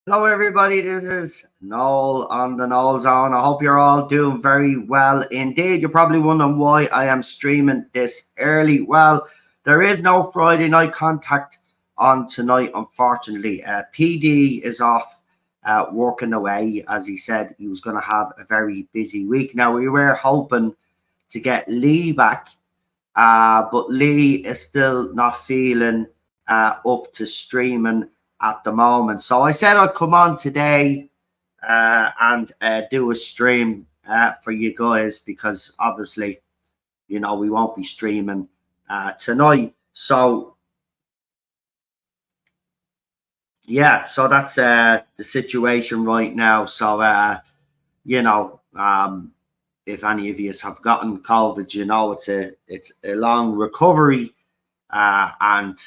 Hello, everybody. This is Noel on the Noel Zone. I hope you're all doing very well indeed. You're probably wondering why I am streaming this early. Well, there is no Friday night contact on tonight, unfortunately. PD is off working away. As he said, he was going to have a very busy week. Now, we were hoping to get Lee back, but Lee is still not feeling up to streaming at the moment. So I said I'd come on today and do a stream for you guys, because obviously, you know, we won't be streaming tonight. So yeah, so that's the situation right now. So you know, if any of you have gotten COVID, you know it's a long recovery, and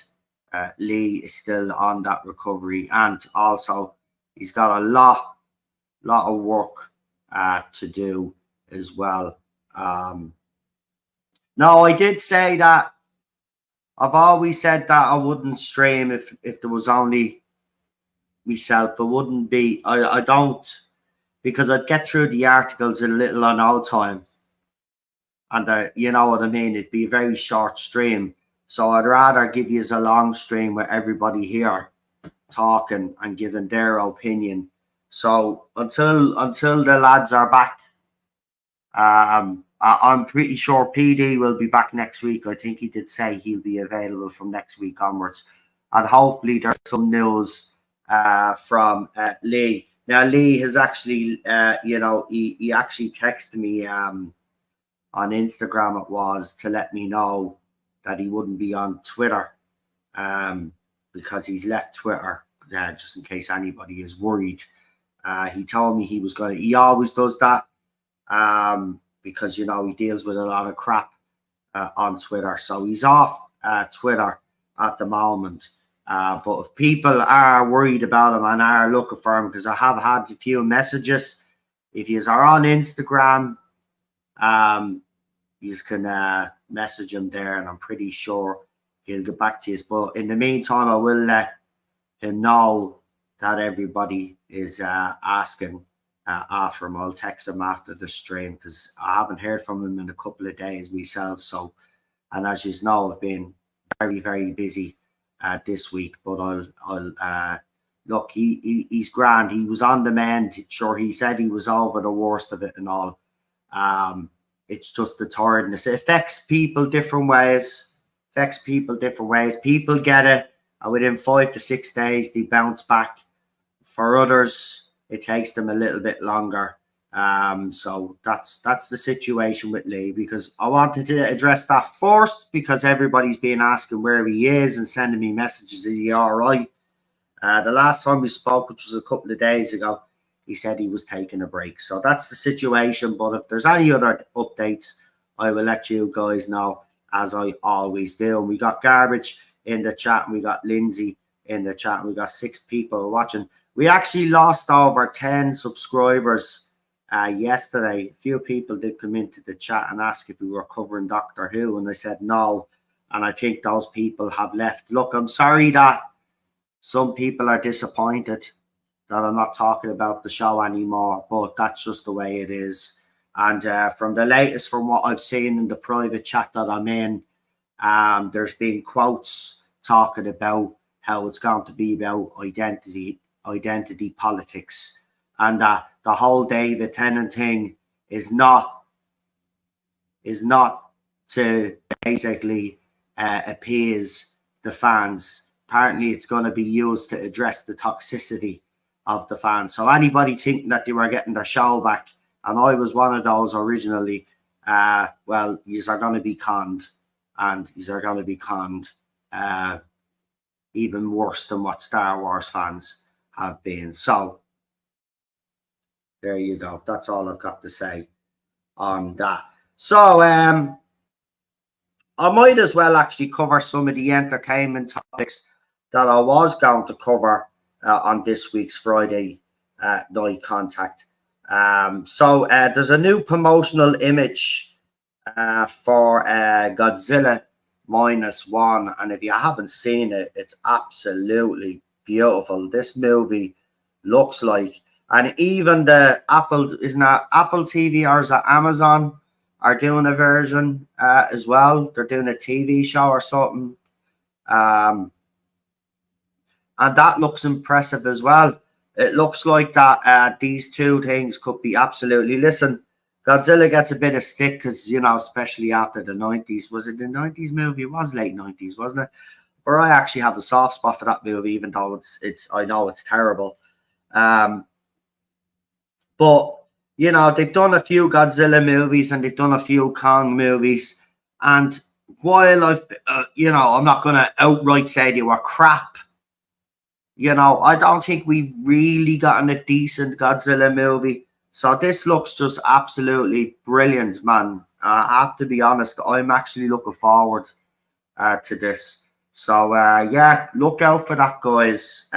Lee is still on that recovery, and also he's got a lot of work to do as well. No, I did say that I've always said that I wouldn't stream if there was only myself. It wouldn't be. I don't, because I'd get through the articles in little or no time, and you know what I mean. It'd be a very short stream. So I'd rather give you a long stream with everybody here talking and giving their opinion. So until the lads are back, I'm pretty sure PD will be back next week. I think he did say he'll be available from next week onwards. And hopefully there's some news from Lee. Now, Lee has actually, you know, he actually texted me on Instagram, it was, to let me know that he wouldn't be on Twitter, because he's left Twitter, just in case anybody is worried. He told me he was going to, he always does that, because, you know, he deals with a lot of crap on Twitter. So he's off Twitter at the moment. But if people are worried about him and are looking for him, because I have had a few messages, if you are on Instagram, you can message him there, and I'm pretty sure he'll get back to you. But in the meantime, I will let him know that everybody is asking after him. I'll text him after the stream, because I haven't heard from him in a couple of days myself. So, and as you know, I've been very, very busy this week. But I'll look. He's grand. He was on the mend. Sure, he said he was over the worst of it and all. It's just the tiredness. It affects people different ways. People get it, and within 5 to 6 days, they bounce back. For others, it takes them a little bit longer. So that's the situation with Lee, because I wanted to address that first, because everybody's been asking where he is and sending me messages. Is he all right? The last time we spoke, which was a couple of days ago, he said he was taking a break. So that's the situation. But if there's any other updates, I will let you guys know. as I always do. And we got Garbage in the chat, and we got Lindsay in the chat, and we got 6 people watching. We actually lost over 10 subscribers yesterday. A few people did come into the chat and ask if we were covering Doctor Who, and I said no. And I think those people have left. Look, I'm sorry that some people are disappointed that I'm not talking about the show anymore, but that's just the way it is. And from the latest, from what I've seen in the private chat that I'm in, there's been quotes talking about how it's going to be about identity politics, and that the whole David Tennant thing is not to basically appease the fans. Apparently, it's going to be used to address the toxicity of the fans. So anybody thinking that they were getting their show back, and I was one of those originally, well, yous are going to be conned, and yous are going to be conned even worse than what Star Wars fans have been. So there you go. That's all I've got to say on that. So I might as well actually cover some of the entertainment topics that I was going to cover on this week's Friday Night Contact. So there's a new promotional image for Godzilla -1, and if you haven't seen it, it's absolutely beautiful. This movie looks like, and even the Apple, isn't that Apple TV or is that Amazon, are doing a version as well. They're doing a TV show or something. And that looks impressive as well. It looks like that these two things could be absolutely... Listen, Godzilla gets a bit of stick because, you know, especially after the 90s. Was it the 90s movie? It was late 90s, wasn't it? But I actually have a soft spot for that movie, even though it's I know it's terrible. But, you know, they've done a few Godzilla movies and they've done a few Kong movies. And while I've, you know, I'm not going to outright say they were crap, you know, I don't think we've really gotten a decent Godzilla movie. So this looks just absolutely brilliant, man. I have to be honest, I'm actually looking forward to this. So, yeah, look out for that, guys.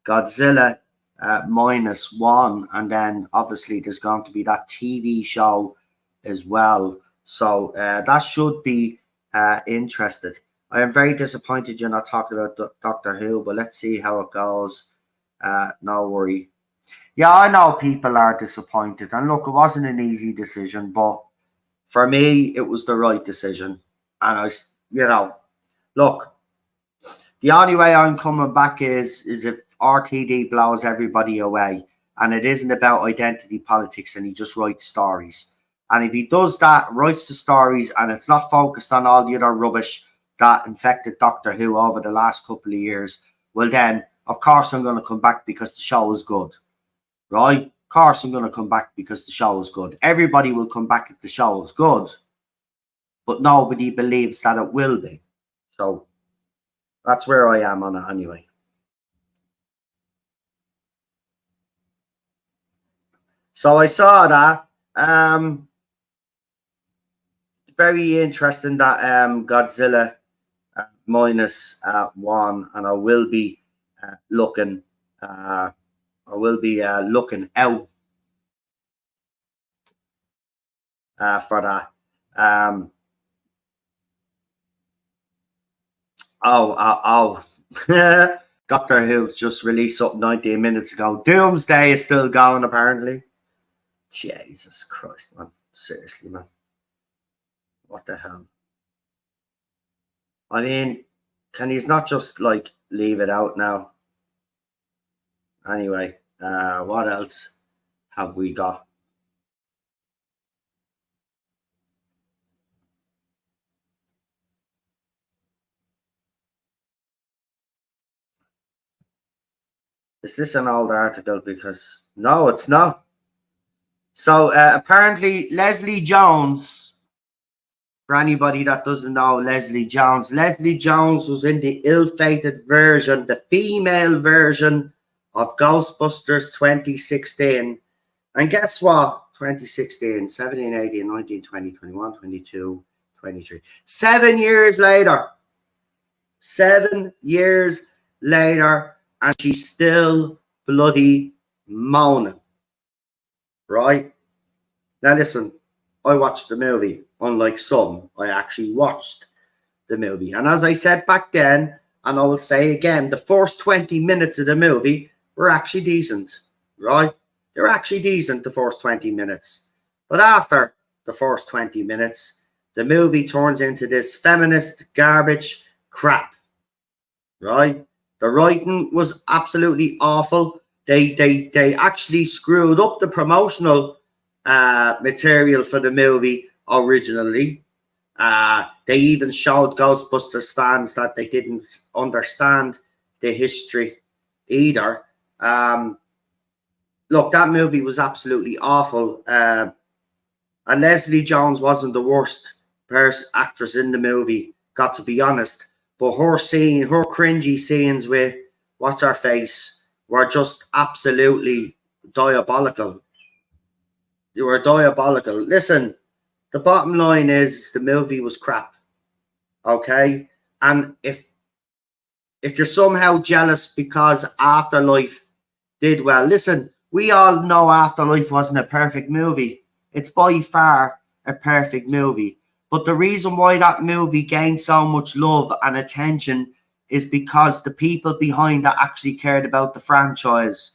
Godzilla -1. And then, obviously, there's going to be that TV show as well. So that should be interesting. I am very disappointed you're not talking about Doctor Who, but let's see how it goes. No worry. Yeah, I know people are disappointed. And look, it wasn't an easy decision, but for me, it was the right decision. And you know, look, the only way I'm coming back is if RTD blows everybody away. And it isn't about identity politics and he just writes stories. And if he does that, writes the stories, and it's not focused on all the other rubbish that infected Doctor Who over the last couple of years, well then, of course I'm going to come back because the show is good. Right? Of course I'm going to come back because the show is good. Everybody will come back if the show is good. But nobody believes that it will be. So that's where I am on it anyway. So I saw that. Very interesting that Godzilla -1, and I will be looking out for that. Doctor Who's just released something 19 minutes ago. Doomsday is still going, apparently. Jesus Christ, man. Seriously, man. What the hell? I mean, can you not just, like, leave it out now? Anyway, what else have we got? Is this an old article? Because, no, it's not. So, apparently, Leslie Jones... For anybody that doesn't know Leslie Jones was in the ill-fated version, the female version of Ghostbusters 2016. And guess what? 2016, 17, 18, 19, 20, 21, 22, 23. 7 years later. 7 years later, and she's still bloody moaning. Right? Now listen, I watched the movie. Unlike some, I actually watched the movie. And as I said back then, and I will say again, the first 20 minutes of the movie were actually decent. Right? They're actually decent, the first 20 minutes. But after the first 20 minutes, the movie turns into this feminist garbage crap. Right? The writing was absolutely awful. They actually screwed up the promotional material for the movie originally. They even showed Ghostbusters fans that they didn't understand the history either. Look, that movie was absolutely awful. And Leslie Jones wasn't the worst actress in the movie, got to be honest. But her cringy scenes with what's her face were just absolutely diabolical. They were diabolical. Listen, the bottom line is the movie was crap. Okay? And if you're somehow jealous because Afterlife did well, listen, we all know Afterlife wasn't a perfect movie. It's by far a perfect movie. But the reason why that movie gained so much love and attention is because the people behind it actually cared about the franchise.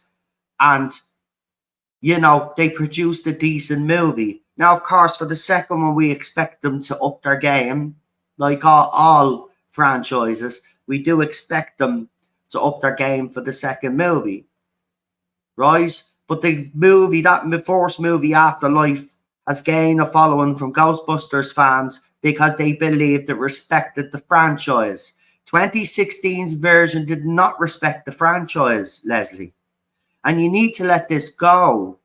And, you know, they produced a decent movie. Now, of course, for the second one, we expect them to up their game. Like all franchises, we do expect them to up their game for the second movie. Right? But the movie, that first movie, Afterlife, has gained a following from Ghostbusters fans because they believed it respected the franchise. 2016's version did not respect the franchise, Leslie. And you need to let this go.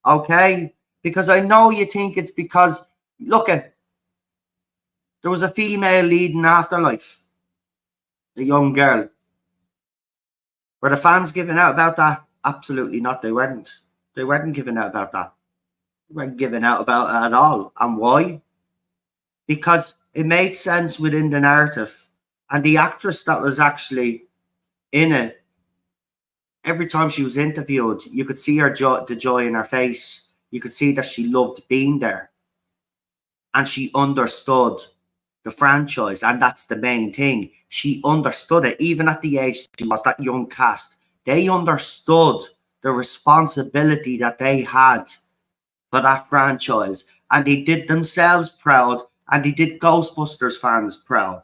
Okay? Because I know you think it's because, look at, there was a female lead in Afterlife. A young girl. Were the fans giving out about that? Absolutely not. They weren't. They weren't giving out about that. They weren't giving out about it at all. And why? Because it made sense within the narrative. And the actress that was actually in it, every time she was interviewed, you could see the joy in her face. You could see that she loved being there. And she understood the franchise. And that's the main thing. She understood it. Even at the age she was, that young cast, they understood the responsibility that they had for that franchise. And they did themselves proud. And they did Ghostbusters fans proud.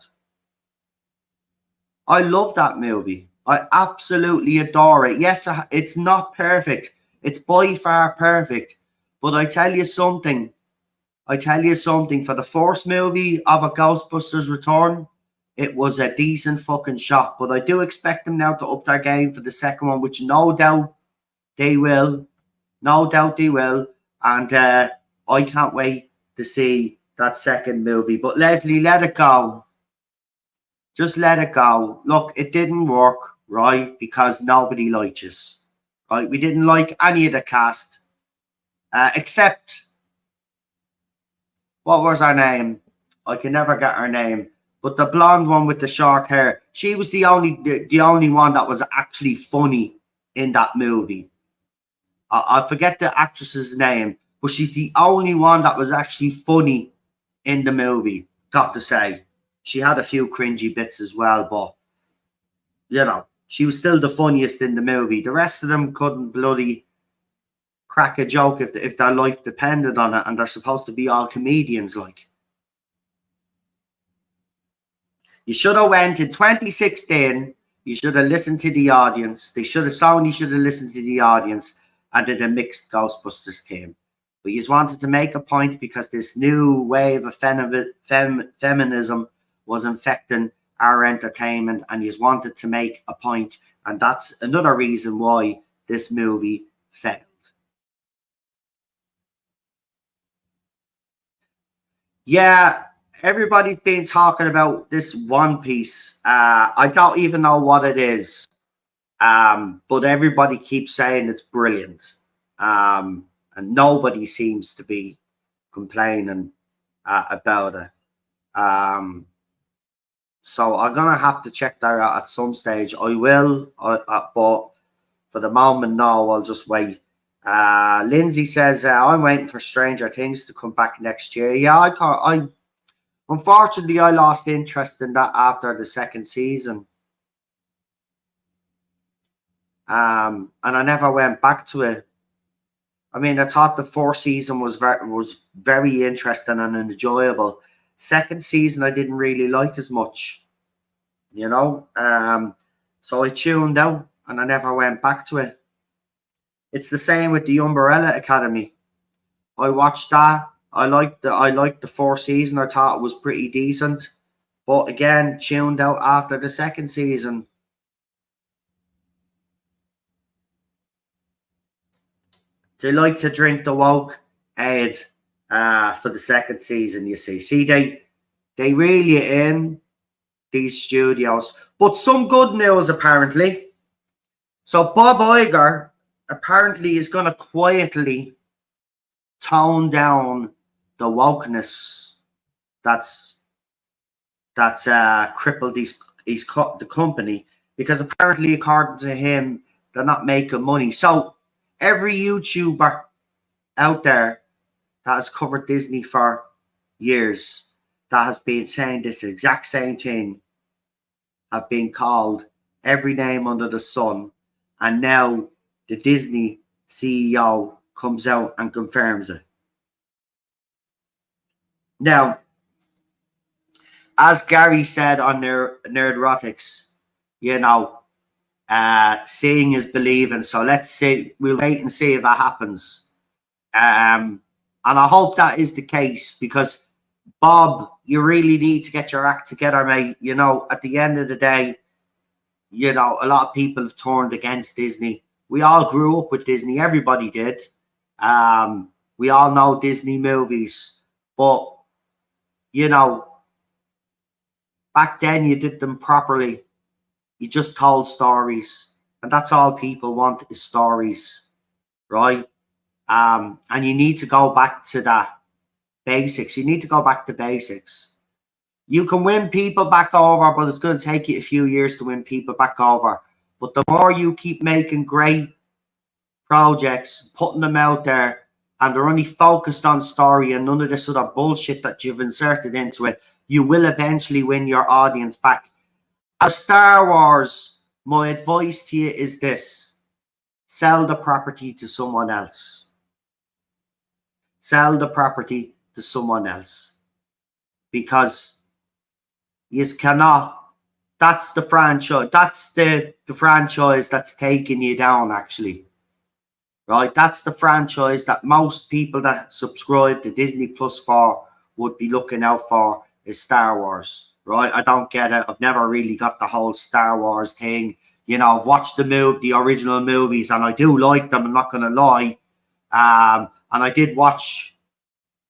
I love that movie. I absolutely adore it. Yes, it's not perfect. It's by far perfect. But I tell you something. For the first movie of a Ghostbusters Return, it was a decent fucking shot. But I do expect them now to up their game for the second one, which no doubt they will. No doubt they will. And I can't wait to see that second movie. But Leslie, let it go. Just let it go. Look, it didn't work, right? Because nobody liked us, right? We didn't like any of the cast, except, what was her name? I can never get her name. But the blonde one with the short hair, she was the only one that was actually funny in that movie. I forget the actress's name, but she's the only one that was actually funny in the movie, got to say. She had a few cringy bits as well, but, you know, she was still the funniest in the movie. The rest of them couldn't bloody crack a joke if their life depended on it, and they're supposed to be all comedians, like. You should have went in 2016, you should have listened to the audience. Sony should have listened to the audience and did a mixed Ghostbusters team. But you just wanted to make a point because this new wave of feminism was infecting our entertainment, and you just wanted to make a point, and that's another reason why this movie failed. Yeah, everybody's been talking about this One Piece. I don't even know what it is, but everybody keeps saying it's brilliant, and nobody seems to be complaining about it. So I'm gonna have to check that out at some stage. I will, but for the moment, no. I'll just wait. Lindsay says I'm waiting for Stranger Things to come back next year. Yeah, I can't. Unfortunately, I lost interest in that after the second season. And I never went back to it. I mean, I thought the fourth season was very interesting and enjoyable. Second season, I didn't really like as much, you know. So I tuned out and I never went back to it. It's the same with the Umbrella Academy. I watched that. I liked the fourth season. I thought it was pretty decent, but again, tuned out after the second season. They like to drink the woke Ed for the second season. You see, they really in these studios. But some good news apparently. So Bob Iger apparently is going to quietly tone down the wokeness that's crippled the company, because apparently, according to him, they're not making money. So every YouTuber out there that has covered Disney for years, that has been saying this exact same thing, have been called every name under the sun, and now the Disney CEO comes out and confirms it. Now, as Gary said on Nerdrotics, you know, seeing is believing. So let's see. We'll wait and see if that happens. And I hope that is the case, because Bob, you really need to get your act together, mate. You know, at the end of the day, you know, a lot of people have turned against Disney. We all grew up with Disney. Everybody did. We all know Disney movies. But, you know, back then you did them properly. You just told stories. And that's all people want is stories, right? And you need to go back to that basics. You need to go back to basics. You can win people back over, but it's going to take you a few years to win people back over. But the more you keep making great projects, putting them out there, and they're only focused on story and none of this other bullshit that you've inserted into it, you will eventually win your audience back. As Star Wars, my advice to you is this: sell the property to someone else. Sell the property to someone else. Because you cannot. That's the franchise. That's the franchise that's taking you down, actually. Right? That's the franchise that most people that subscribe to Disney Plus for would be looking out for, is Star Wars. Right? I don't get it. I've never really got the whole Star Wars thing. You know, I've watched the original movies, and I do like them. I'm not going to lie. And I did watch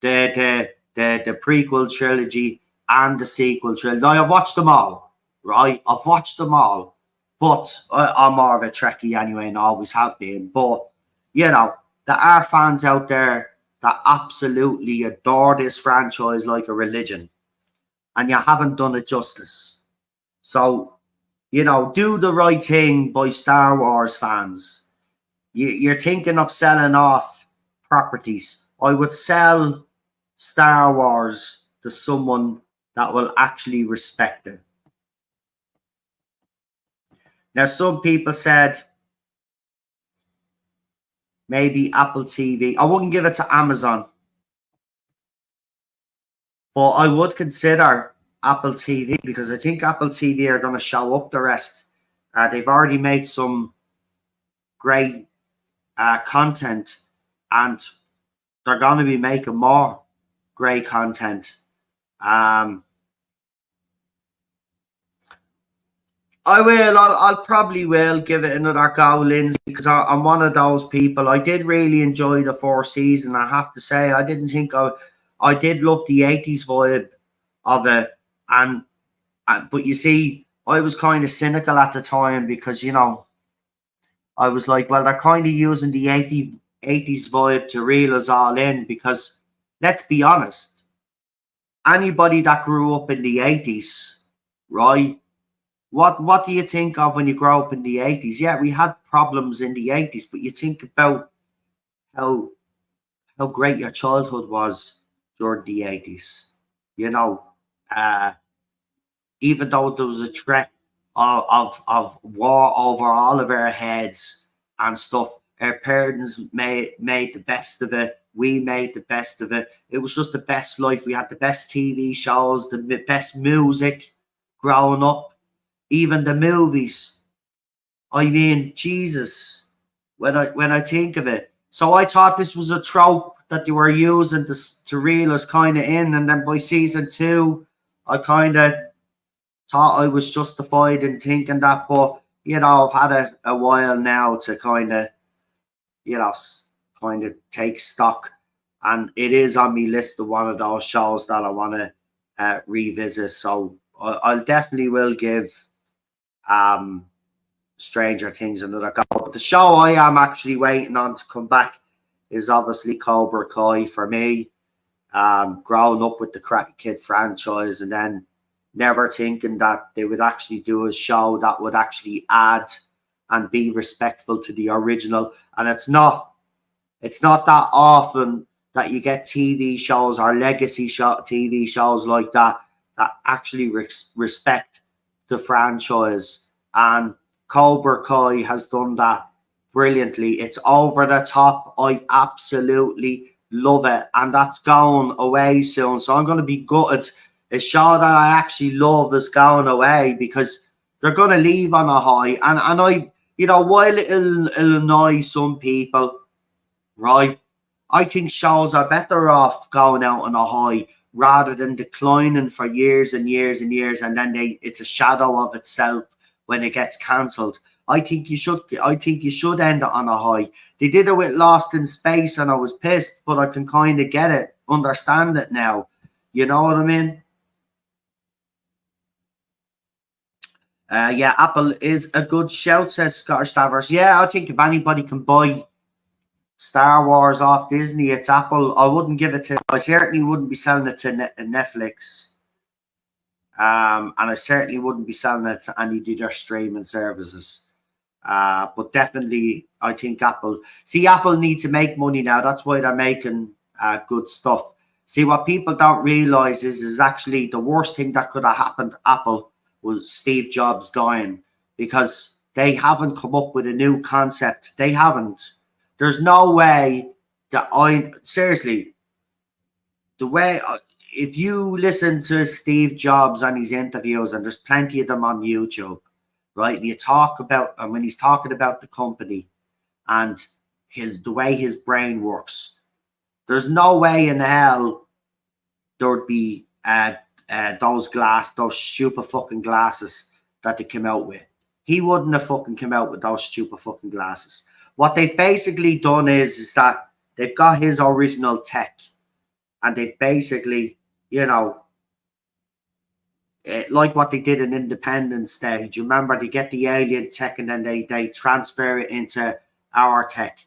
the prequel trilogy and the sequel trilogy. I've watched them all, right? I've watched them all. But I'm more of a Trekkie anyway, and always have been. But, you know, there are fans out there that absolutely adore this franchise like a religion. And you haven't done it justice. So, you know, do the right thing by Star Wars fans. You're thinking of selling off properties. I would sell Star Wars to someone that will actually respect it. Now, some people said maybe Apple TV. I wouldn't give it to Amazon, but I would consider Apple TV, because I think Apple TV are going to show up the rest. They've already made some great content, and they're going to be making more great content. I'll probably will give it another go, Lindsay, because I'm one of those people. I did really enjoy the fourth season. I have to say, I didn't think I did love the 80s vibe of it. But you see, I was kind of cynical at the time, because, you know, I was like, well, they're kind of using the 80s vibe to reel us all in, because let's be honest, anybody that grew up in the 80s, right? What do you think of when you grow up in the 80s? Yeah, we had problems in the 80s, but you think about how great your childhood was during the 80s. You know, uh, even though there was a threat of war over all of our heads and stuff, our parents made the best of it. We made the best of it. It was just the best life. We had the best TV shows, the best music growing up, even the movies. I mean, Jesus, when I think of it. So I thought this was a trope that they were using to reel us kind of in, and then by season 2, I kind of thought I was justified in thinking that. But you know, I've had a while now to kind of, you know, kind of take stock, and it is on my list of one of those shows that I want to revisit. So I'll definitely will give um Stranger Things another go. But the show I am actually waiting on to come back is obviously Cobra Kai for me. Growing up with the Karate Kid franchise, and then never thinking that they would actually do a show that would actually add and be respectful to the original. And it's not that often that you get TV shows or legacy TV shows like that actually respect the franchise. And Cobra Kai has done that brilliantly. It's over the top. I absolutely love it. And that's going away soon. So I'm going to be gutted. A show that I actually love is going away because they're going to leave on a high. And I, you know, while it'll annoy some people, right, I think shows are better off going out on a high rather than declining for years and years and years, and then it's a shadow of itself when it gets cancelled. I think you should end it on a high. They did it with Lost in Space, and I was pissed, but I can kind of get it, understand it now. You know what I mean? Yeah, Apple is a good shout, says Scottish Travers. Yeah, I think if anybody can buy Star Wars off Disney, it's Apple. I certainly wouldn't be selling it to Netflix. And I certainly wouldn't be selling it to any of their streaming services. But definitely, I think Apple. See, Apple need to make money now. That's why they're making good stuff. See, what people don't realize is actually the worst thing that could have happened to Apple was Steve Jobs dying, because they haven't come up with a new concept. They haven't. There's no way that seriously, the way, if you listen to Steve Jobs and his interviews, and there's plenty of them on YouTube, right? And you talk about, and when he's talking about the company and the way his brain works, there's no way in hell there would be those stupid fucking glasses that they came out with. He wouldn't have fucking come out with those stupid fucking glasses. What they've basically done is that they've got his original tech, and they've basically, you know, like what they did in Independence Day. Do you remember? They get the alien tech and then they transfer it into our tech,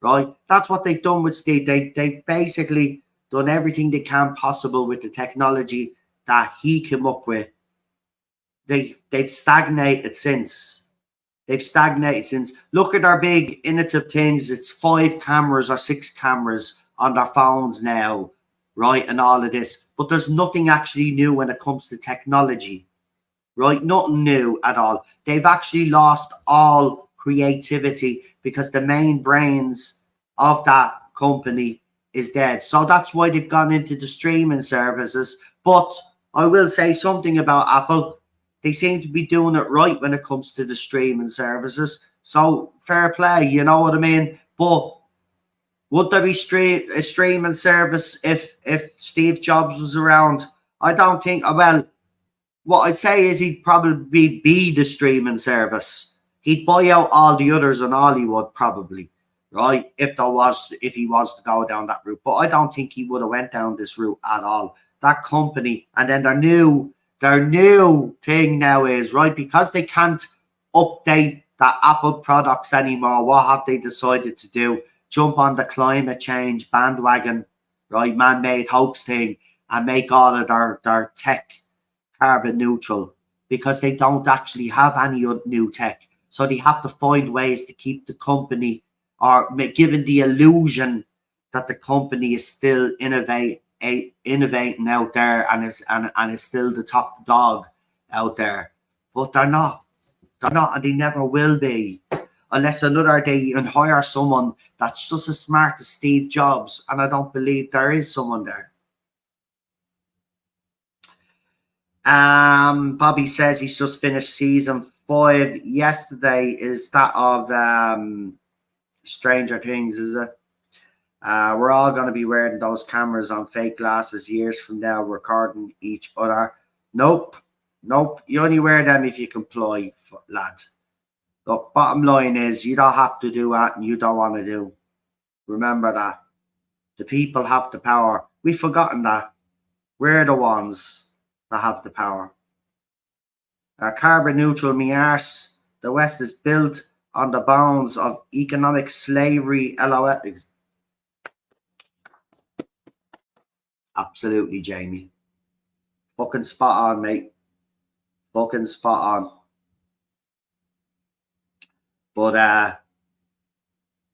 right? That's what they've done with Steve. They've basically done everything they can possible with the technology that he came up with. They've stagnated since. Look at our big innovative things. It's 5 cameras or 6 cameras on their phones now, right? And all of this. But there's nothing actually new when it comes to technology, right? Nothing new at all. They've actually lost all creativity because the main brains of that company is dead. So that's why they've gone into the streaming services. But I will say something about Apple. They seem to be doing it right when it comes to the streaming services. So fair play, you know what I mean? But would there be a streaming service if Steve Jobs was around? I don't think. Well, what I'd say is he'd probably be the streaming service. He'd buy out all the others in Hollywood, probably, right? If he was to go down that route. But I don't think he would have went down this route at all. That company, and then their new thing now is, right, because they can't update the Apple products anymore. What have they decided to do? Jump on the climate change bandwagon, right? Man-made hoax thing. and make all of their tech carbon neutral, because they don't actually have any new tech. So they have to find ways to keep the company, or given the illusion that the company is still innovating out there and is still the top dog out there. But they're not. They're not, and they never will be, unless another day you can hire someone that's just as smart as Steve Jobs, and I don't believe there is someone there. Bobby says he's just finished season 5 yesterday. Is that of Stranger Things, is it? We're all going to be wearing those cameras on fake glasses years from now, recording each other. Nope. You only wear them if you comply, lad. Look, bottom line is, you don't have to do that and you don't want to do. Remember that. The people have the power. We've forgotten that. We're the ones that have the power. Carbon neutral, me arse. The West is built on the bones of economic slavery. LOL. Absolutely, Jamie. Fucking spot on, mate. Fucking spot on. But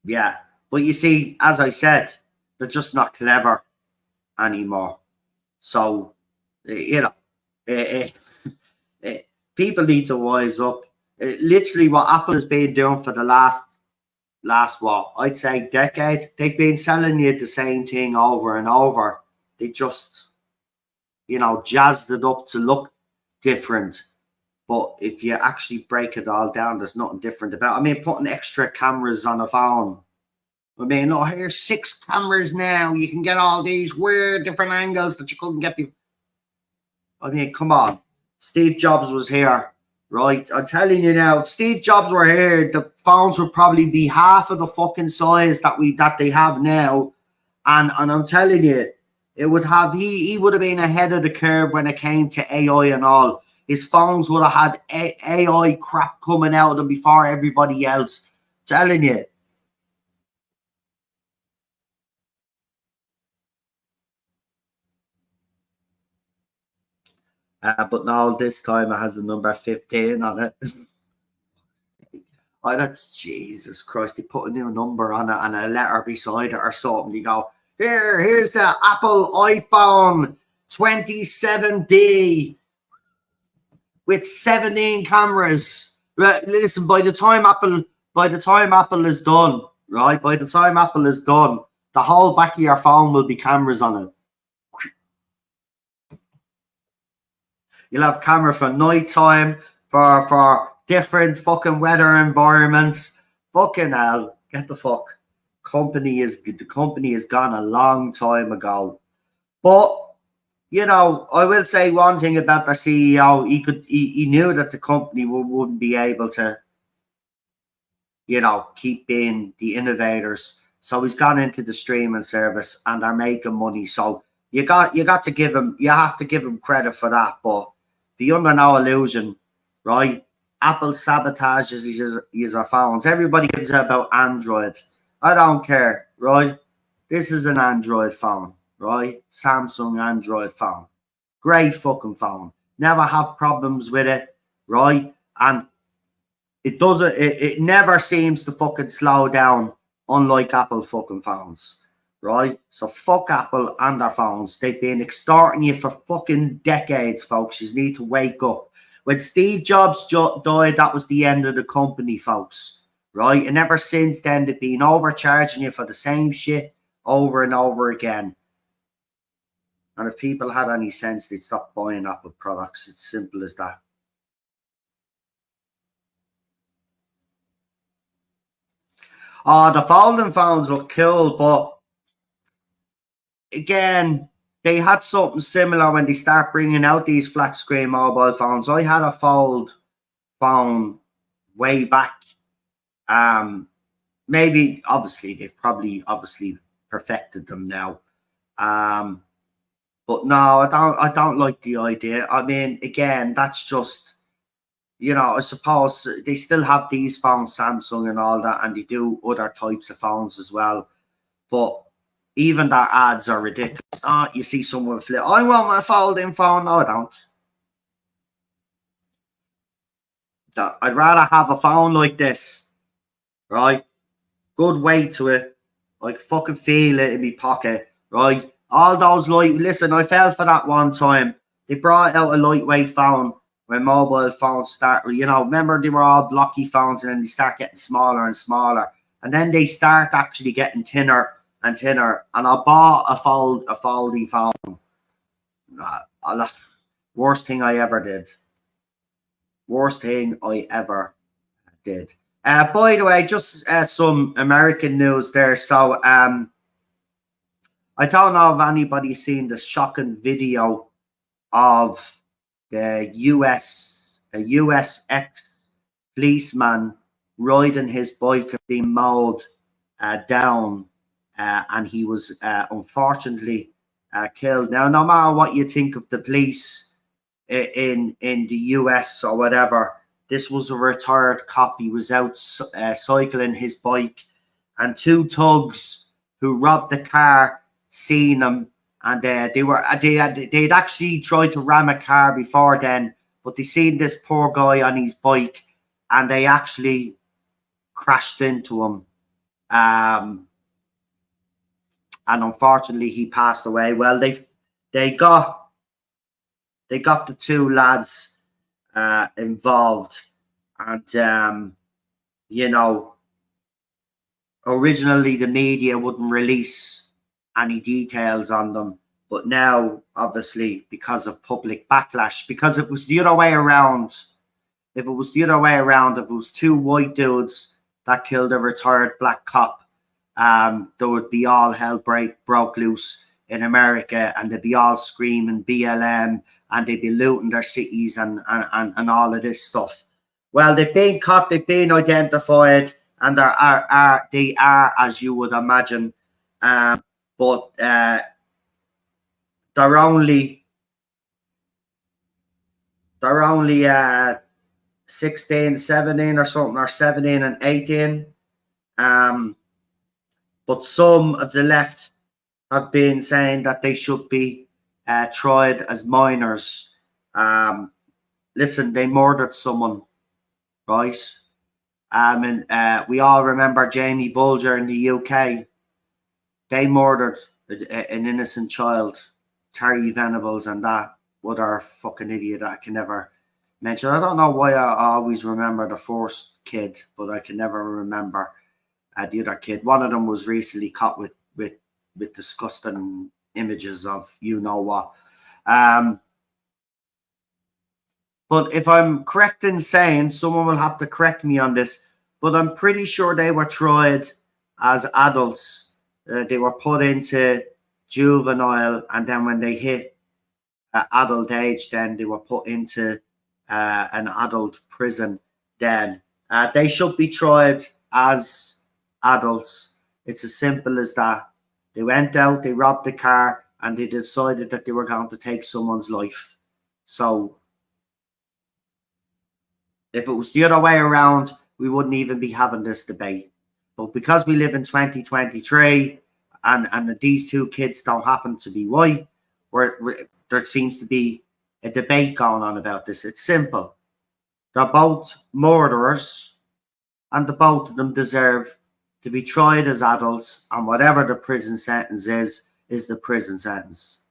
yeah. But you see, as I said, they're just not clever anymore. So, you know, people need to wise up. Literally, what Apple has been doing for the last what I'd say decade, they've been selling you the same thing over and over. They just, you know, jazzed it up to look different. But if you actually break it all down, there's nothing different about it. I mean, putting extra cameras on a phone. I mean, oh, here's 6 cameras now. You can get all these weird different angles that you couldn't get before. I mean, come on. Steve Jobs was here, right? I'm telling you now, if Steve Jobs were here, the phones would probably be half of the fucking size that they have now. And I'm telling you, it would have he would have been ahead of the curve when it came to AI and all. His phones would have had AI crap coming out of them before everybody else. I'm telling you. But now this time it has the number 15 on it. Oh, that's Jesus Christ. They put a new number on it and a letter beside it or something. They go, here's the Apple iPhone 27D with 17 cameras. Listen, by the time Apple is done, right? By the time Apple is done, the whole back of your phone will be cameras on it. You'll have camera for nighttime, for different fucking weather environments. Fucking hell, get the fuck. The company is gone a long time ago. But you know, I will say one thing about the CEO. He knew that the company wouldn't be able to, you know, keep being the innovators. So he's gone into the streaming service and they're making money. So you have to give him credit for that. But be under no illusion, right? Apple sabotages user phones. Everybody gives out about Android. I don't care, right? This is an Android phone, right? Samsung Android phone. Great fucking phone. Never have problems with it, right? And it never seems to fucking slow down, unlike Apple fucking phones, right? So fuck Apple and their phones. They've been extorting you for fucking decades, folks. You need to wake up. When Steve Jobs died, that was the end of the company, folks, right? And ever since then, they've been overcharging you for the same shit over and over again. And if people had any sense, they'd stop buying Apple products. It's simple as that. Oh, the folding phones look cool, but again, they had something similar when they start bringing out these flat screen mobile phones. I had a fold phone way back. Maybe obviously they've probably perfected them now. But no, I don't like the idea. I mean, again, that's just, you know, I suppose they still have these phones, Samsung and all that, and they do other types of phones as well. But Even their ads are ridiculous. Oh, you see someone flip. I want my folding phone. No, I don't. I'd rather have a phone like this, right? Good weight to it. I can fucking feel it in my pocket, right? All those listen, I fell for that one time. They brought out a lightweight phone when mobile phones start, remember they were all blocky phones and then they start getting smaller and smaller. And then they start actually getting thinner and thinner. And I bought a folding phone. Worst thing I ever did. Worst thing I ever did. By the way, just some American news there. So I don't know if anybody's seen the shocking video of the US ex-policeman riding his bike and being mowed down, and he was unfortunately killed. Now, no matter what you think of the police in the US or whatever, this was a retired cop. He was out cycling his bike, and two thugs who robbed the car seen him, and they'd actually tried to ram a car before then, but they seen this poor guy on his bike, and they actually crashed into him. And unfortunately, he passed away. Well, they got the two lads involved, and originally the media wouldn't release any details on them, but now obviously because of public backlash, because it was the other way around. If it was two white dudes that killed a retired black cop, there would be all hell broke loose in America, and they'd be all screaming BLM, and they'd be looting their cities and all of this stuff. Well, they've been caught, they've been identified, and they are, as you would imagine, but they're only 16, 17 or something, or 17 and 18. But some of the left have been saying that they should be tried as minors. Listen, they murdered someone, right? And we all remember Jamie Bulger in the UK. They murdered an innocent child, Terry Venables, and that other fucking idiot that I can never mention. I don't know why I always remember the first kid, but I can never remember the other kid. One of them was recently caught with disgusting images of what. But if I'm correct in saying, someone will have to correct me on this, but I'm pretty sure they were tried as adults. They were put into juvenile, and then when they hit adult age, then they were put into an adult prison. Then they should be tried as adults. It's as simple as that. They went out, they robbed the car, and they decided that they were going to take someone's life. So if it was the other way around, we wouldn't even be having this debate. But because we live in 2023 and these two kids don't happen to be white, there seems to be a debate going on about this. It's simple. They're both murderers, and the both of them deserve to be tried as adults, and whatever the prison sentence is the prison sentence.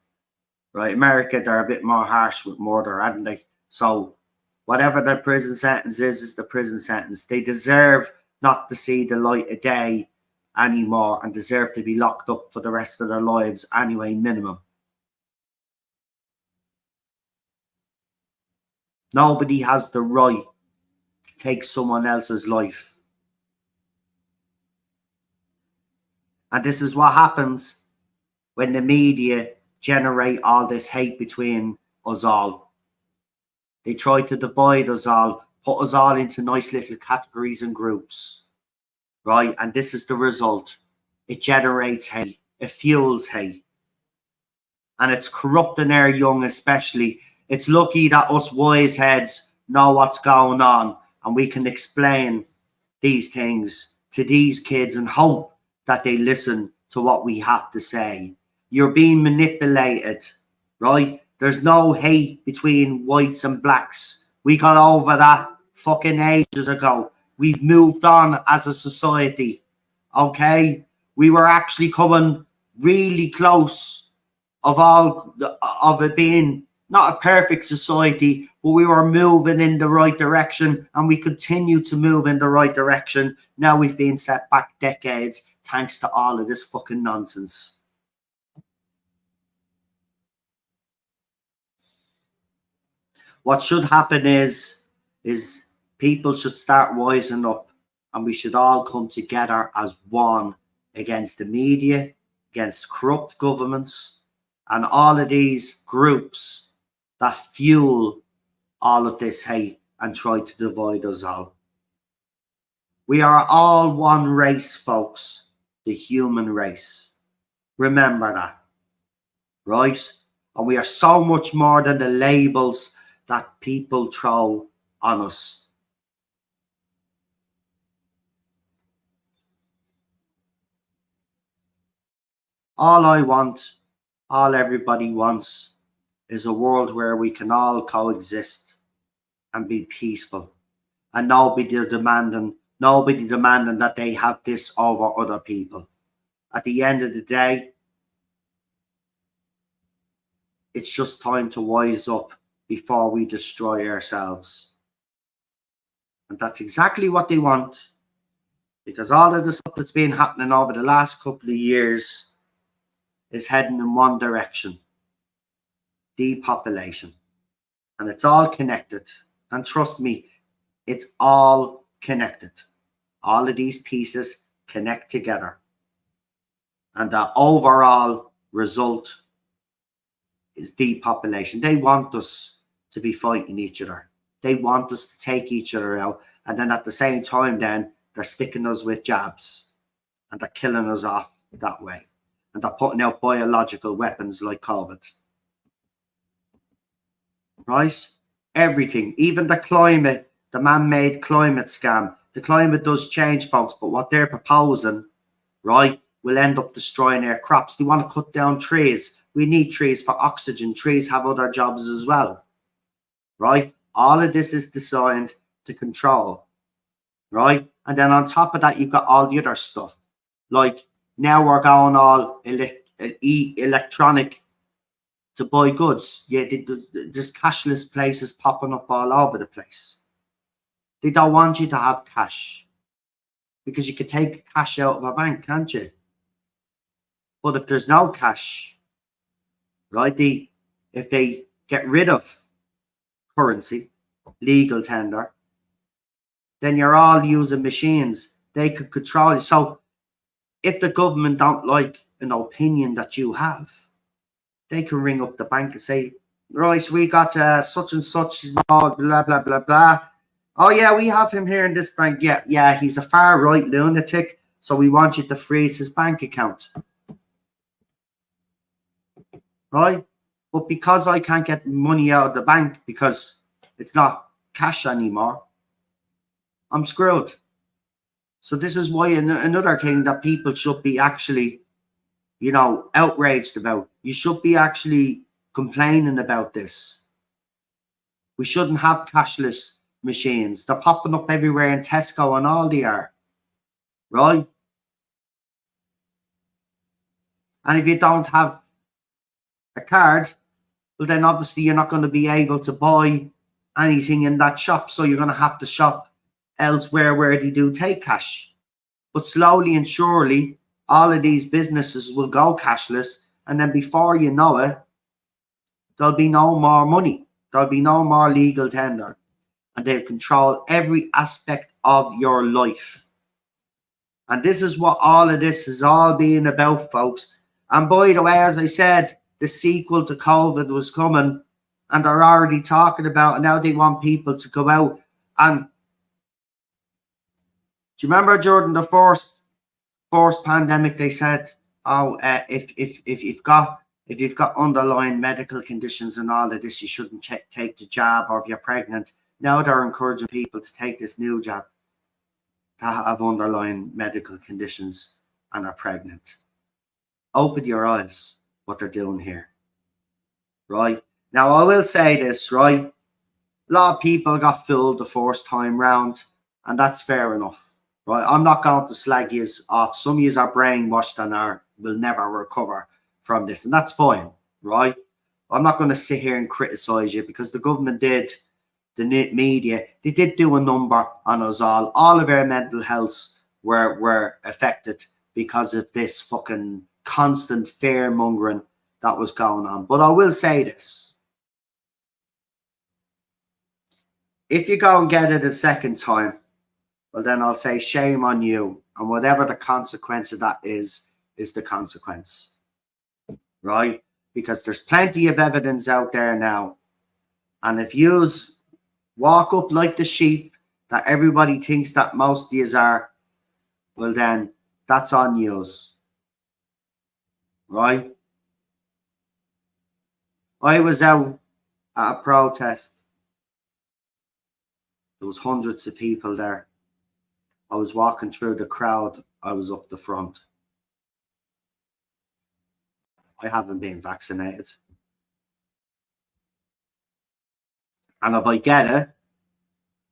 Right? America, they're a bit more harsh with murder, aren't they? So whatever their prison sentence is the prison sentence. They deserve not to see the light of day anymore, and deserve to be locked up for the rest of their lives anyway, minimum. Nobody has the right to take someone else's life. And this is what happens when the media generate all this hate between us all. They try to divide us all, put us all into nice little categories and groups, right? And this is the result. It generates hate. It fuels hate. And it's corrupting our young especially. It's lucky that us wise heads know what's going on, and we can explain these things to these kids and hope that they listen to what we have to say. You're being manipulated, right? There's no hate between whites and blacks. We got over that fucking ages ago. We've moved on as a society, okay? We were actually coming really close of it being not a perfect society, but we were moving in the right direction, and we continue to move in the right direction. Now we've been set back decades thanks to all of this fucking nonsense. What should happen is people should start wising up, and we should all come together as one against the media, against corrupt governments, and all of these groups that fuel all of this hate and try to divide us all. We are all one race, folks, the human race. Remember that, right? And we are so much more than the labels that people throw on us. All I want, all everybody wants, is a world where we can all coexist and be peaceful, and nobody demanding that they have this over other people. At the end of the day, it's just time to wise up before we destroy ourselves. And that's exactly what they want, because all of the stuff that's been happening over the last couple of years is heading in one direction: depopulation. And it's all connected. And trust me, it's all connected. All of these pieces connect together. And the overall result is depopulation. They want us to be fighting each other. They want us to take each other out. And then at the same time, then they're sticking us with jabs, and they're killing us off that way. And they're putting out biological weapons like COVID. Right? Everything, even the climate, the man-made climate scam. The climate does change, folks, but what they're proposing, right, will end up destroying our crops. They want to cut down trees. We need trees for oxygen. Trees have other jobs as well, right? All of this is designed to control, right? And then on top of that, you've got all the other stuff. Like now we're going all electronic to buy goods. Yeah, there's cashless places popping up all over the place. They don't want you to have cash, because you could take cash out of a bank, can't you? But if there's no cash, right, if they get rid of currency, legal tender, then you're all using machines. They could control you. So if the government don't like an opinion that you have, they can ring up the bank and say, right, we got such and such, blah, blah, blah, blah. Oh, yeah, we have him here in this bank. Yeah, he's a far-right lunatic, so we want you to freeze his bank account. Right? But because I can't get money out of the bank because it's not cash anymore, I'm screwed. So this is why another thing that people should be actually, outraged about. You should be actually complaining about this. We shouldn't have cashless machines. They're popping up everywhere in Tesco and Aldi are. Right? And if you don't have a card, well, then obviously you're not going to be able to buy anything in that shop. So you're going to have to shop elsewhere where they do take cash. But slowly and surely, all of these businesses will go cashless. And then before you know it, there'll be no more money. There'll be no more legal tender. And they'll control every aspect of your life. And this is what all of this is all being about, folks. And by the way, as I said, the sequel to COVID was coming, and they're already talking about it. Now they want people to go out. And do you remember during the first pandemic, they said, if you've got underlying medical conditions and all of this, you shouldn't take the jab, or if you're pregnant. Now they're encouraging people to take this new jab that have underlying medical conditions and are pregnant. open your eyes what they're doing here, right? Now, I will say this, right? A lot of people got fooled the first time round, and that's fair enough, right? I'm not going to slag yous off. Some of yous are brainwashed and will never recover from this, and that's fine, right? I'm not going to sit here and criticize you because the government did, the media, they did do a number on us all. All of our mental healths were affected because of this fucking constant fear mongering that was going on. But I will say this. If you go and get it a second time, well, then I'll say shame on you. And whatever the consequence of that is the consequence. Right? Because there's plenty of evidence out there now. And if you walk up like the sheep that everybody thinks that most of yous are, well, then that's on yous. Right? I was out at a protest. There was hundreds of people there. I was walking through the crowd. I was up the front. I haven't been vaccinated. And if I get it,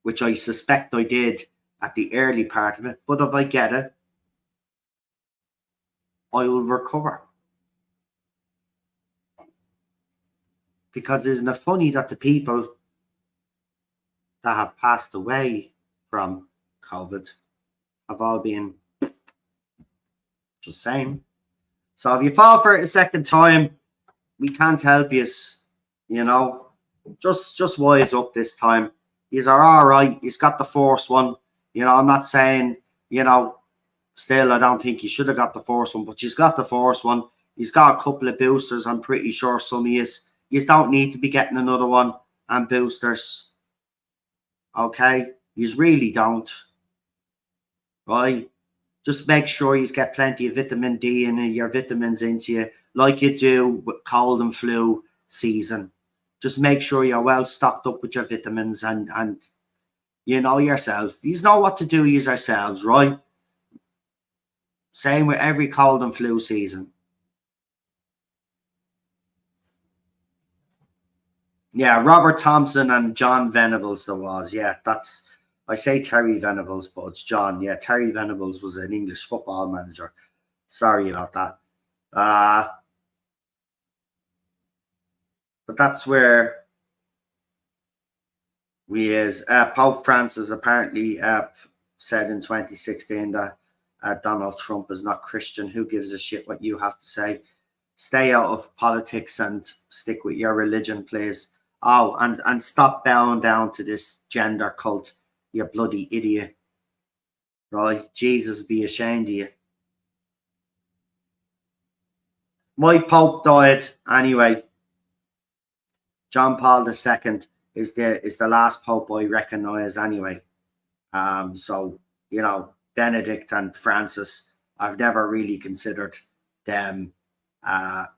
which I suspect I did at the early part of it, but if I get it, I will recover. Because isn't it funny that the people that have passed away from COVID have all been just saying. So if you fall for it a second time, we can't help you, you know. Just wise up this time. He's all right. He's got the first one. You know, I'm not saying, you know, still I don't think he should have got the first one, but he's got the first one. He's got a couple of boosters. I'm pretty sure some of you don't need to be getting another one and boosters. Okay? You really don't. Right? Just make sure you get plenty of vitamin D and your vitamins into you, like you do with cold and flu season. Just make sure you're well stocked up with your vitamins and you know yourself. You know what to do yourselves, right? Same with every cold and flu season. Yeah, Robert Thompson and John Venables there was. Yeah, that's... I say Terry Venables, but it's John. Yeah, Terry Venables was an English football manager. Sorry about that. But that's where we is. Pope Francis apparently said in 2016 that Donald Trump is not Christian. Who gives a shit what you have to say? Stay out of politics and stick with your religion, please. Oh, and stop bowing down to this gender cult, you bloody idiot. Right? Jesus be ashamed of you. My Pope died anyway. John Paul II is the last Pope I recognise anyway. So, you know, Benedict and Francis, I've never really considered them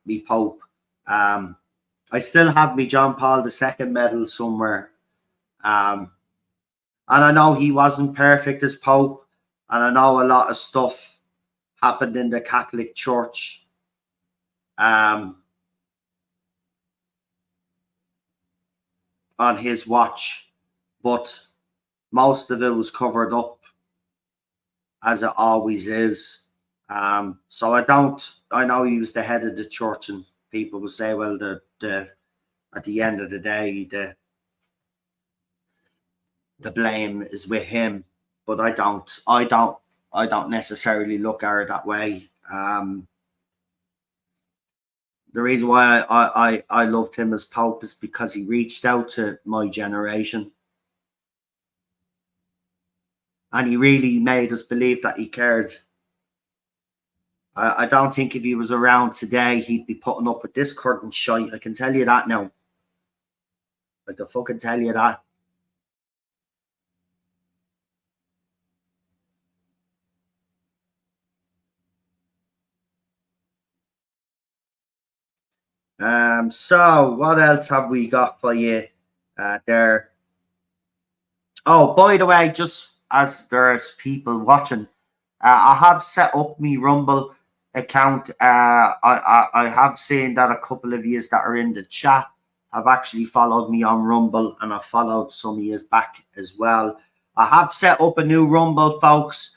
me Pope. I still have me John Paul II medal somewhere. And I know he wasn't perfect as Pope. And I know a lot of stuff happened in the Catholic Church. On his watch. But most of it was covered up, as it always is. So I know he was the head of the church, and people will say, well, at the end of the day, the blame is with him. But I don't necessarily look at it that way. The reason why I loved him as Pope is because he reached out to my generation. And he really made us believe that he cared. I don't think if he was around today, he'd be putting up with this curtain shite. I can tell you that now. I can fucking tell you that. So what else have we got for you there? Oh, by the way, just as there's people watching, I have set up me Rumble. account. I have seen that a couple of yous that are in the chat have actually followed me on Rumble, and I've followed some of yous back as well. I have set up a new Rumble, folks.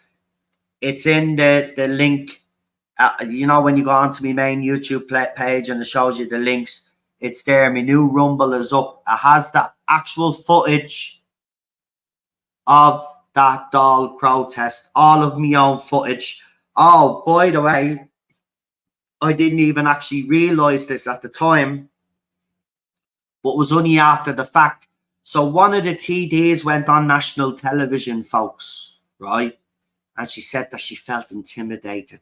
It's in the link. You know, when you go onto my main YouTube page and it shows you the links, it's there. My new Rumble is up. It has the actual footage of that doll protest, all of my own footage. Oh, by the way, I didn't even actually realize this at the time, but it was only after the fact. So one of the TDs went on national television, folks, right? And she said that she felt intimidated,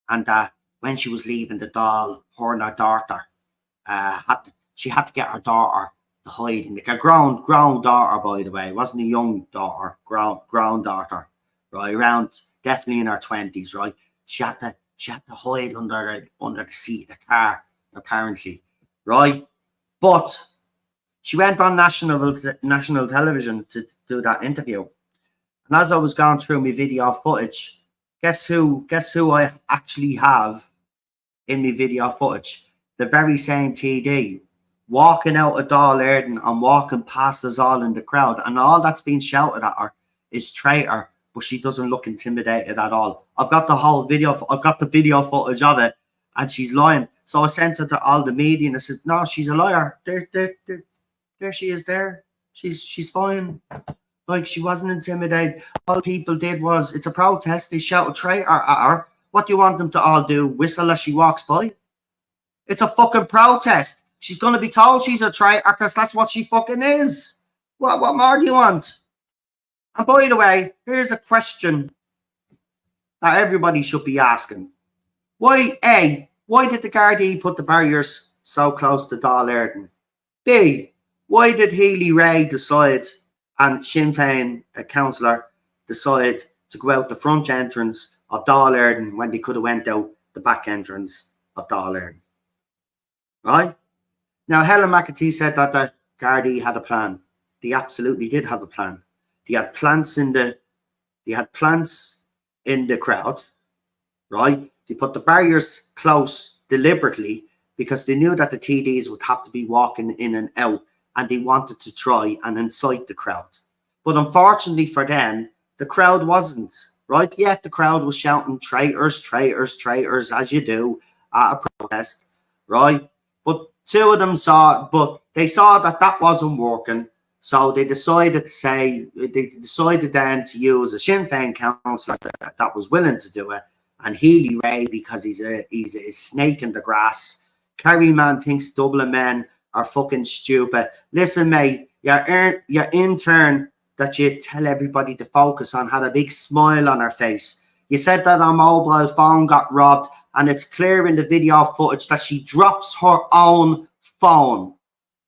and that when she was leaving the doll, her and her daughter, she had to get her daughter to hide in a grown daughter, by the way. It wasn't a young daughter, grown daughter, right? Around definitely in her 20s, right? She had to hide under the seat of the car, apparently, right? But she went on national television to do that interview. And as I was going through my video footage, guess who I actually have in my video footage? The very same TD walking out of Dáil Éireann and walking past us all in the crowd, and all that's being shouted at her is traitor, but she doesn't look intimidated at all. I've got the whole video. I've got the video footage of it, and she's lying. So I sent her to all the media, and I said, "No, she's a liar. There she is. There, she's fine. Like, she wasn't intimidated. All people did was, it's a protest. They shouted traitor at her. What do you want them to all do? Whistle as she walks by? It's a fucking protest. She's going to be told she's a traitor because that's what she fucking is. What more do you want? And by the way, here's a question that everybody should be asking. Why did the Gardaí put the barriers so close to Dáil Éireann? B, why did Healy Ray decide and Sinn Féin, a councillor, decide to go out the front entrance of Dáil Éireann when they could have went out the back entrance of Dáil Éireann? Right? Now, Helen McAtee said that the Gardaí had a plan. They absolutely did have a plan. They had plants in the crowd, right? They put the barriers close deliberately because they knew that the TDs would have to be walking in and out, and they wanted to try and incite the crowd. But unfortunately for them, the crowd wasn't, right? Yet the crowd was shouting traitors, traitors, traitors, as you do at a protest, right? But two of them saw that wasn't working. So they decided then to use a Sinn Féin councillor that was willing to do it, and Healy Ray, because he's a snake in the grass. Kerry man thinks Dublin men are fucking stupid. Listen, mate, your intern that you tell everybody to focus on had a big smile on her face. You said that her mobile phone got robbed, and it's clear in the video footage that she drops her own phone,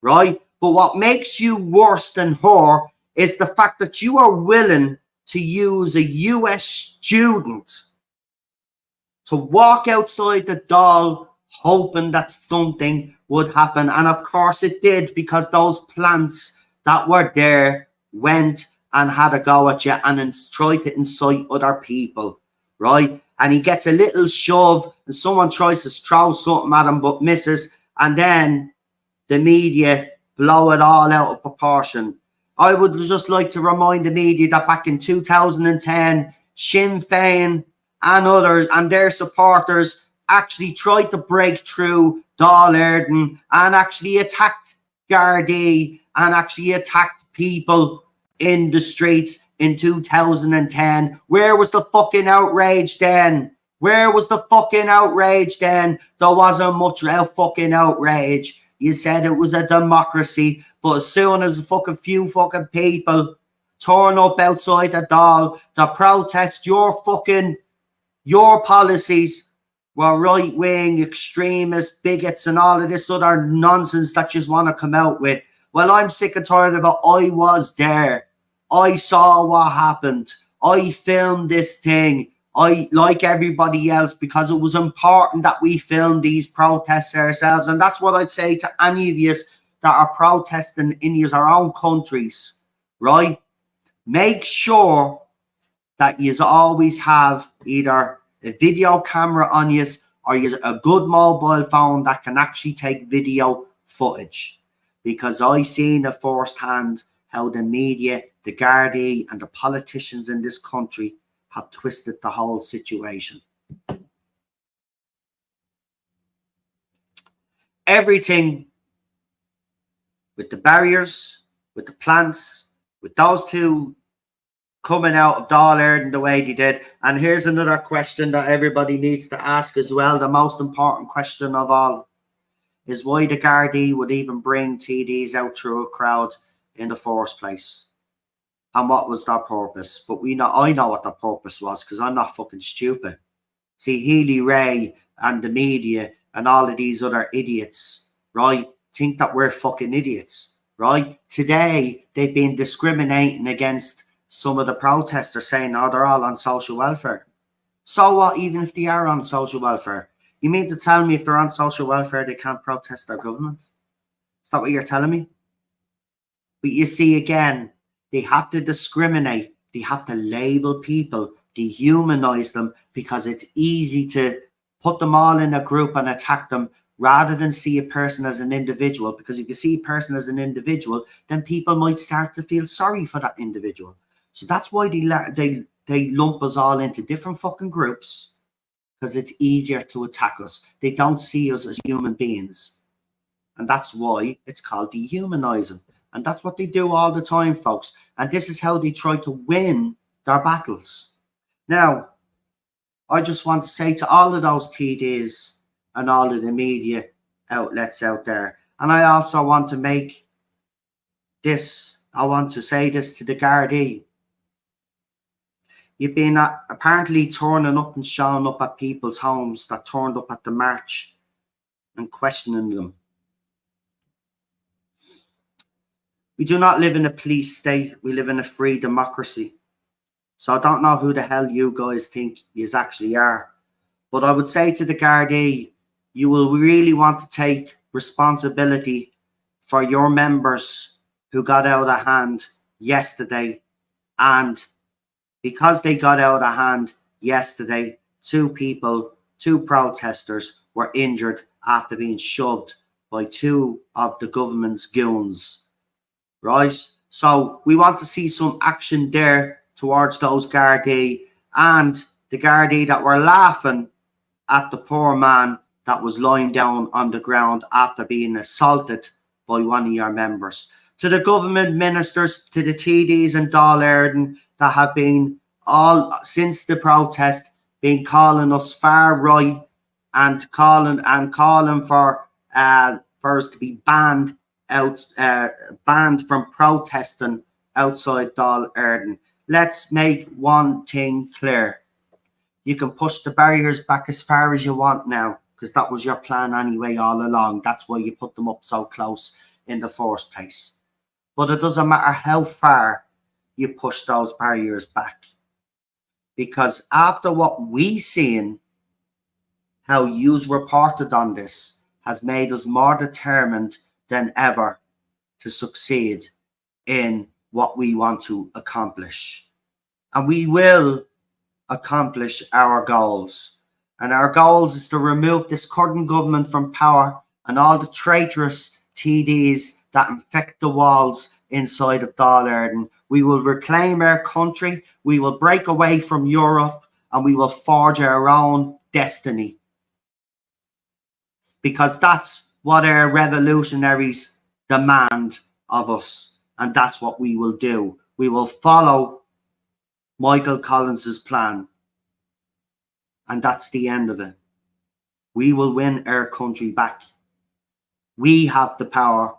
right? But what makes you worse than her is the fact that you are willing to use a US student to walk outside the Dáil hoping that something would happen. And of course it did, because those plants that were there went and had a go at you and tried to incite other people, right? And he gets a little shove and someone tries to throw something at him but misses, and then the media blow it all out of proportion. I would just like to remind the media that back in 2010, Sinn Féin and others and their supporters actually tried to break through Dáil Éireann and actually attacked Gardaí and actually attacked people in the streets in 2010. Where was the fucking outrage then? Where was the fucking outrage then? There wasn't much fucking outrage. You said it was a democracy, but as soon as a fucking few fucking people turn up outside the Dáil to protest your policies, were right-wing extremists, bigots, and all of this other nonsense that you want to come out with. Well, I'm sick and tired of it. I was there. I saw what happened. I filmed this thing. I, like everybody else, because it was important that we film these protests ourselves. And that's what I'd say to any of you that are protesting in your own countries, right? Make sure that you always have either a video camera on you, or use a good mobile phone that can actually take video footage. Because I seen it firsthand how the media, the Gardaí and the politicians in this country have twisted the whole situation. Everything with the barriers, with the plants, with those two coming out of Dáil Éireann the way they did. And here's another question that everybody needs to ask as well. The most important question of all is why the Gardaí would even bring TDs out through a crowd in the first place. And what was their purpose? But I know what the purpose was, because I'm not fucking stupid. See, Healy Ray and the media and all of these other idiots, right, think that we're fucking idiots, right? Today, they've been discriminating against some of the protesters, saying, oh, they're all on social welfare. So what, even if they are on social welfare? You mean to tell me if they're on social welfare, they can't protest their government? Is that what you're telling me? But you see, again, they have to discriminate. They have to label people, dehumanize them, because it's easy to put them all in a group and attack them rather than see a person as an individual. Because if you see a person as an individual, then people might start to feel sorry for that individual. So that's why they lump us all into different fucking groups, because it's easier to attack us. They don't see us as human beings. And that's why it's called dehumanizing. And that's what they do all the time, folks. And this is how they try to win their battles. Now, I just want to say to all of those TDs and all of the media outlets out there, and I also want to make this, I want to say this to the Gardaí. You've been apparently turning up and showing up at people's homes that turned up at the march and questioning them. We do not live in a police state. We live in a free democracy. So I don't know who the hell you guys think you actually are. But I would say to the Gardaí, you will really want to take responsibility for your members who got out of hand yesterday. And because they got out of hand yesterday, two protesters were injured after being shoved by two of the government's goons, right? So we want to see some action there towards those Gardaí, and the Gardaí that were laughing at the poor man that was lying down on the ground after being assaulted by one of your members. To the government ministers, to the TDs in Dáil Éireann that have been all since the protest been calling us far right and calling for us to be banned from protesting outside Dáil Éireann. Let's make one thing clear. You can push the barriers back as far as you want now, because that was your plan anyway all along. That's why you put them up so close in the first place. But it doesn't matter how far you push those barriers back. Because after what we seen, how yous reported on this has made us more determined than ever to succeed in what we want to accomplish. And we will accomplish our goals. And our goals is to remove this current government from power and all the traitorous TDs that infect the walls inside of Dáil Éireann. We will reclaim our country, we will break away from Europe, and we will forge our own destiny. Because that's what our revolutionaries demand of us, and that's what we will do. We will follow Michael Collins's plan, and that's the end of it. We will win our country back. We have the power.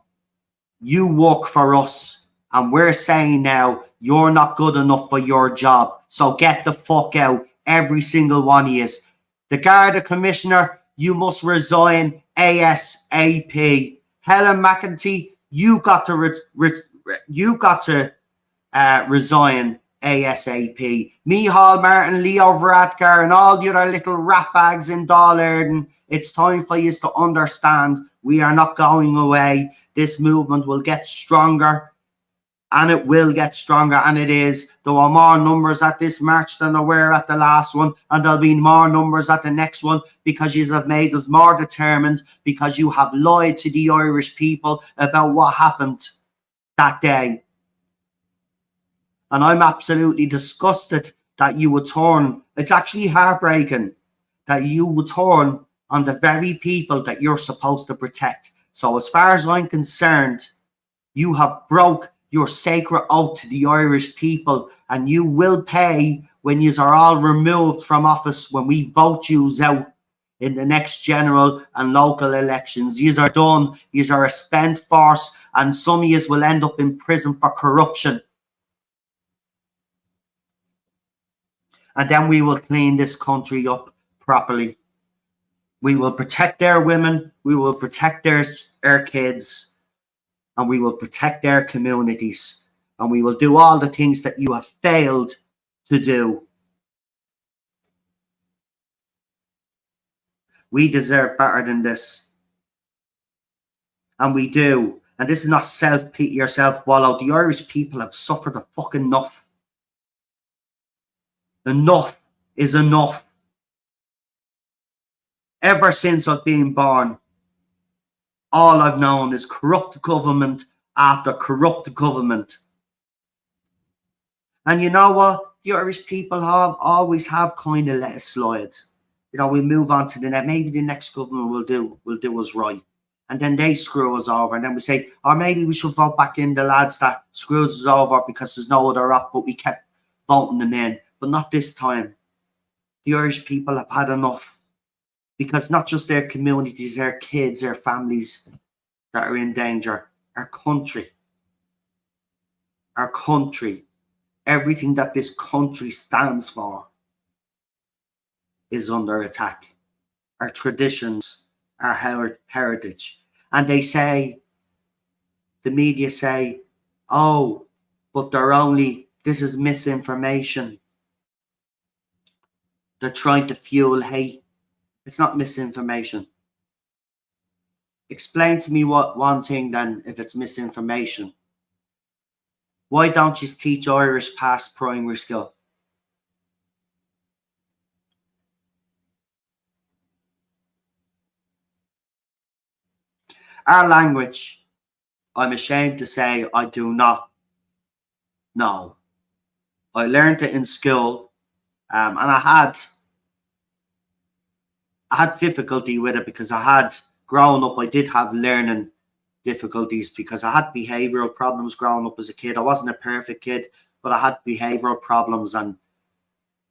You work for us, and we're saying now, you're not good enough for your job, so get the fuck out, every single one of you. The Garda Commissioner, you must resign ASAP. Helen McEntee, you got to resign ASAP. Micheál Martin, Leo Varadkar, and all the other little ratbags in Dáil Éireann, it's time for you to understand we are not going away. This movement will get stronger, and it will get stronger, and it is. There were more numbers at this march than there were at the last one, and there'll be more numbers at the next one, because you have made us more determined, because you have lied to the Irish people about what happened that day. And I'm absolutely disgusted that you would turn. It's actually heartbreaking that you would turn on the very people that you're supposed to protect. So as far as I'm concerned, you have broke your sacred oath to the Irish people, and you will pay when you are all removed from office, when we vote you out in the next general and local elections. You are done. You are a spent force, and some of you will end up in prison for corruption. And then we will clean this country up properly. We will protect their women. We will protect their kids. And we will protect their communities. And we will do all the things that you have failed to do. We deserve better than this. And we do. And this is not self-pity or self-wallow. The Irish people have suffered a fucking enough. Enough is enough. Ever since I've been born, all I've known is corrupt government after corrupt government. And you know what? The Irish people always have kind of let it slide. You know, we move on to the next. Maybe the next government will do us right. And then they screw us over. And then we say, or maybe we should vote back in the lads that screws us over because there's no other up, but we kept voting them in. But not this time. The Irish people have had enough. Because not just their communities, their kids, their families that are in danger. Our country. Our country. Everything that this country stands for is under attack. Our traditions, our heritage. And they say, the media say, oh, but this is misinformation. They're trying to fuel hate. It's not misinformation. Explain to me one thing then, if it's misinformation. Why don't you teach Irish past primary school? Our language, I'm ashamed to say, I do not know. I learned it in school, and I had difficulty with it because growing up, I did have learning difficulties because I had behavioral problems growing up as a kid. I wasn't a perfect kid, but I had behavioral problems, and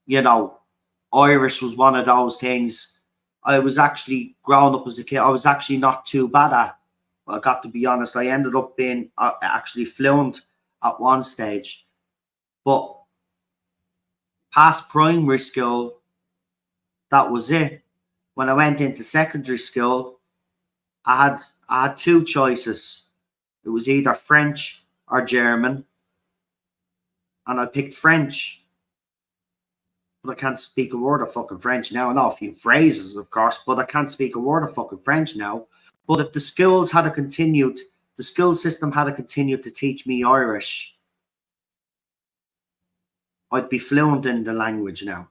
you know, Irish was one of those things. I was actually growing up as a kid. I was actually not too bad at. I got to be honest. I ended up being actually fluent at one stage, but past primary school, that was it. When I went into secondary school, I had two choices. It was either French or German, and I picked French. But I can't speak a word of fucking French now. I know a few phrases, of course, but I can't speak a word of fucking French now. But if the school system had continued to teach me Irish, I'd be fluent in the language now.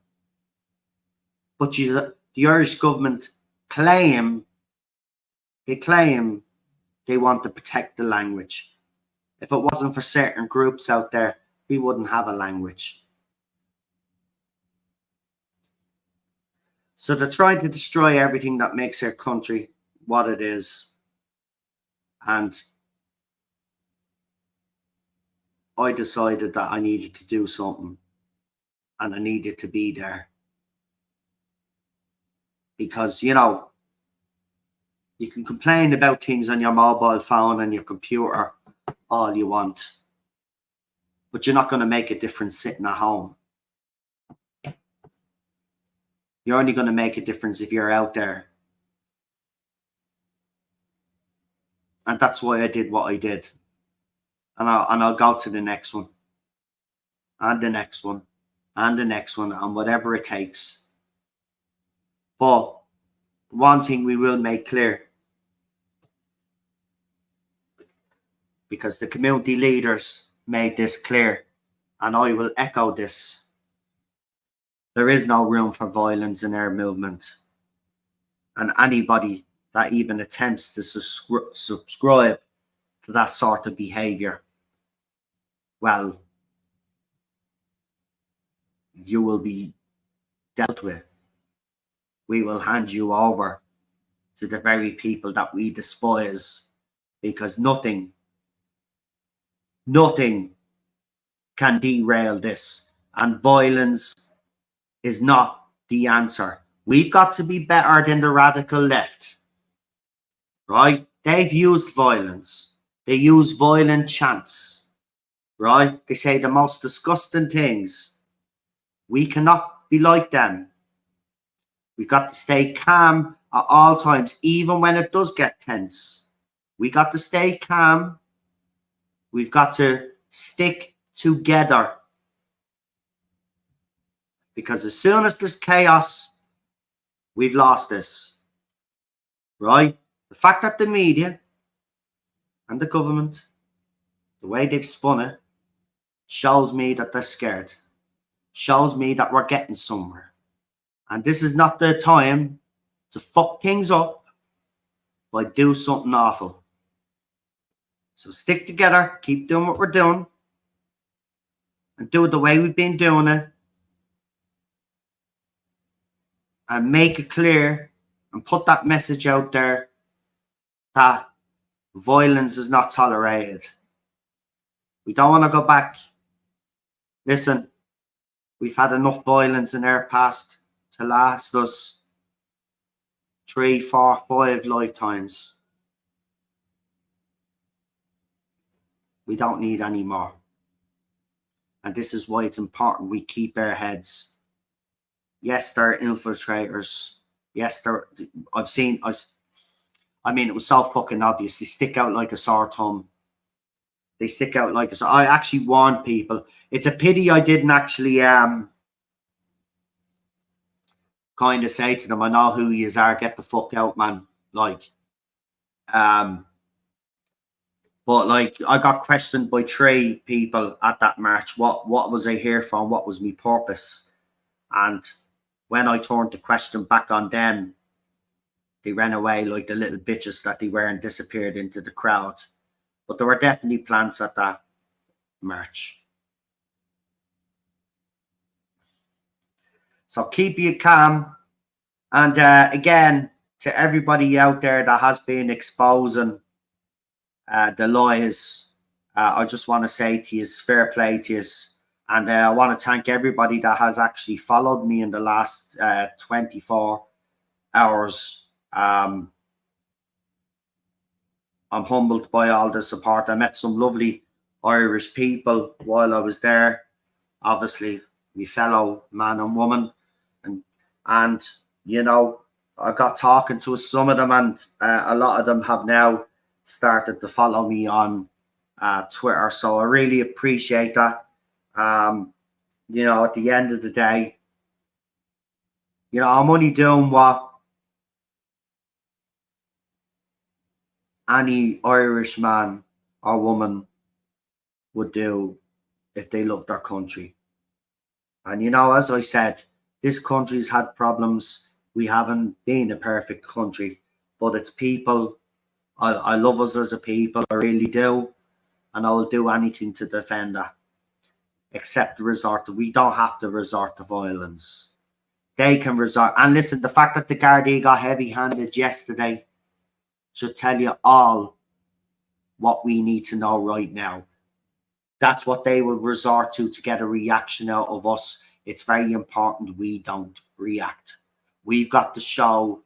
But the Irish government claim they want to protect the language. If it wasn't for certain groups out there, we wouldn't have a language. So they're trying to destroy everything that makes our country what it is. And I decided that I needed to do something, and I needed to be there. Because, you know, you can complain about things on your mobile phone and your computer all you want, but you're not going to make a difference sitting at home. You're only going to make a difference if you're out there. And that's why I did what I did. And I'll go to the next one. And the next one. And the next one. And whatever it takes. But one thing we will make clear. Because the community leaders made this clear, and I will echo this. There is no room for violence in our movement. And anybody that even attempts to subscribe to that sort of behaviour, well, you will be dealt with. We will hand you over to the very people that we despise, because nothing can derail this. And violence is not the answer. We've got to be better than the radical left, right? They've used violence. They use violent chants, right? They say the most disgusting things. We cannot be like them. We've got to stay calm at all times, even when it does get tense. We got to stay calm. We've got to stick together. Because as soon as there's chaos, we've lost this, right? The fact that the media and the government, the way they've spun it, shows me that they're scared. Shows me that we're getting somewhere. And this is not the time to fuck things up by do something awful. So stick together, keep doing what we're doing, and do it the way we've been doing it. And make it clear and put that message out there that violence is not tolerated. We don't want to go back. Listen, we've had enough violence in our past to last us 3, 4, 5 lifetimes. We don't need any more. And this is why it's important we keep our heads. Yes, they're infiltrators. Yes, I mean, it was so fucking obvious. They stick out like a sore thumb. They stick out like a sore. I actually warned people. It's a pity I didn't actually kind of say to them, I know who you are, get the fuck out, man. Like, but like, I got questioned by 3 people at that march. What was I here for? What was my purpose? And when I turned the question back on them, they ran away like the little bitches that they were and disappeared into the crowd. But there were definitely plans at that march. So keep you calm. And again, to everybody out there that has been exposing the lies, I just want to say to you, fair play to you. And I want to thank everybody that has actually followed me in the last 24 hours. I'm humbled by all the support. I met some lovely Irish people while I was there. Obviously, my fellow man and woman. And you know, I got talking to some of them, and a lot of them have now started to follow me on Twitter. So I really appreciate that. You know, at the end of the day, you know, I'm only doing what any Irish man or woman would do if they loved their country. And you know, as I said, this country's had problems. We haven't been a perfect country, but it's people. I love us as a people, I really do. And I will do anything to defend that. Except we don't have to resort to violence. They can resort. And listen, the fact that the Gardaí got heavy-handed yesterday should tell you all what we need to know right now. That's what they will resort to get a reaction out of us. It's very important we don't react. We've got to show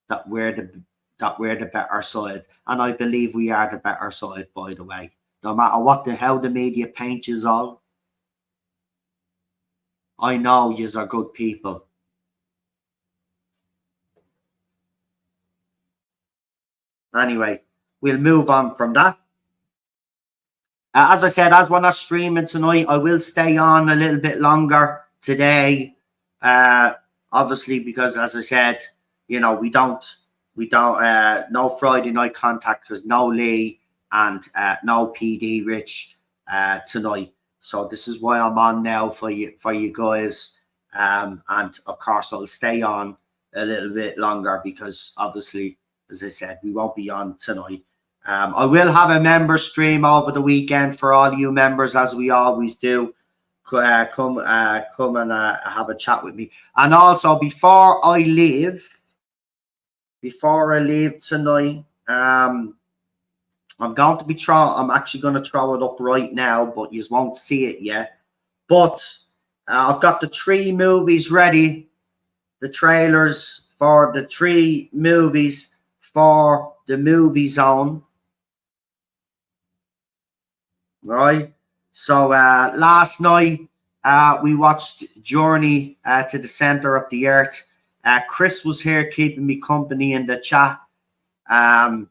that we're the better side. And I believe we are the better side, by the way. No matter how the media paint you all, I know yous are good people. Anyway, we'll move on from that. As I said, as we're not streaming tonight, I will stay on a little bit longer today. Obviously, because as I said, you know, we don't no Friday night contact because no Lee and no PD Rich tonight. So this is why I'm on now for you guys. And of course I'll stay on a little bit longer because obviously, as I said, we won't be on tonight. I will have a member stream over the weekend for all you members, as we always do. Come and have a chat with me. And also, before I leave tonight, I'm actually going to throw it up right now, but you won't see it yet. But I've got the 3 movies ready, the trailers for the 3 movies for the movie zone. Right. So last night we watched Journey to the Center of the Earth. Chris was here keeping me company in the chat. And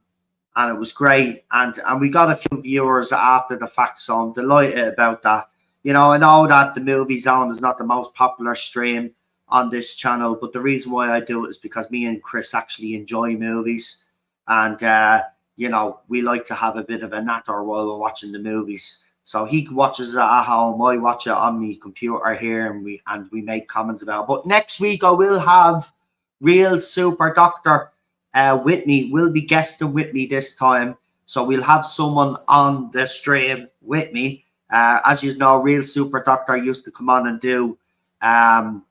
it was great. And we got a few viewers after the fact, so I'm delighted about that. You know, I know that the Movie Zone is not the most popular stream on this channel, but the reason why I do it is because me and Chris actually enjoy movies. And, you know, we like to have a bit of a natter while we're watching the movies. So he watches it at home, I watch it on my computer here, and we make comments about it. But next week I will have Real Super Doctor with me. Will be guesting with me this time. So we'll have someone on the stream with me. As you know, Real Super Doctor used to come on and do the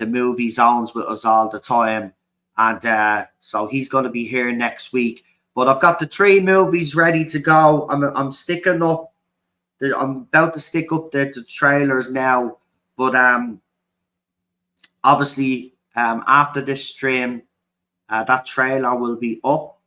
movie zones with us all the time. And so he's going to be here next week. But I've got the 3 movies ready to go. I'm sticking up. I'm about to stick up the trailers now. But obviously, after this stream, that trailer will be up.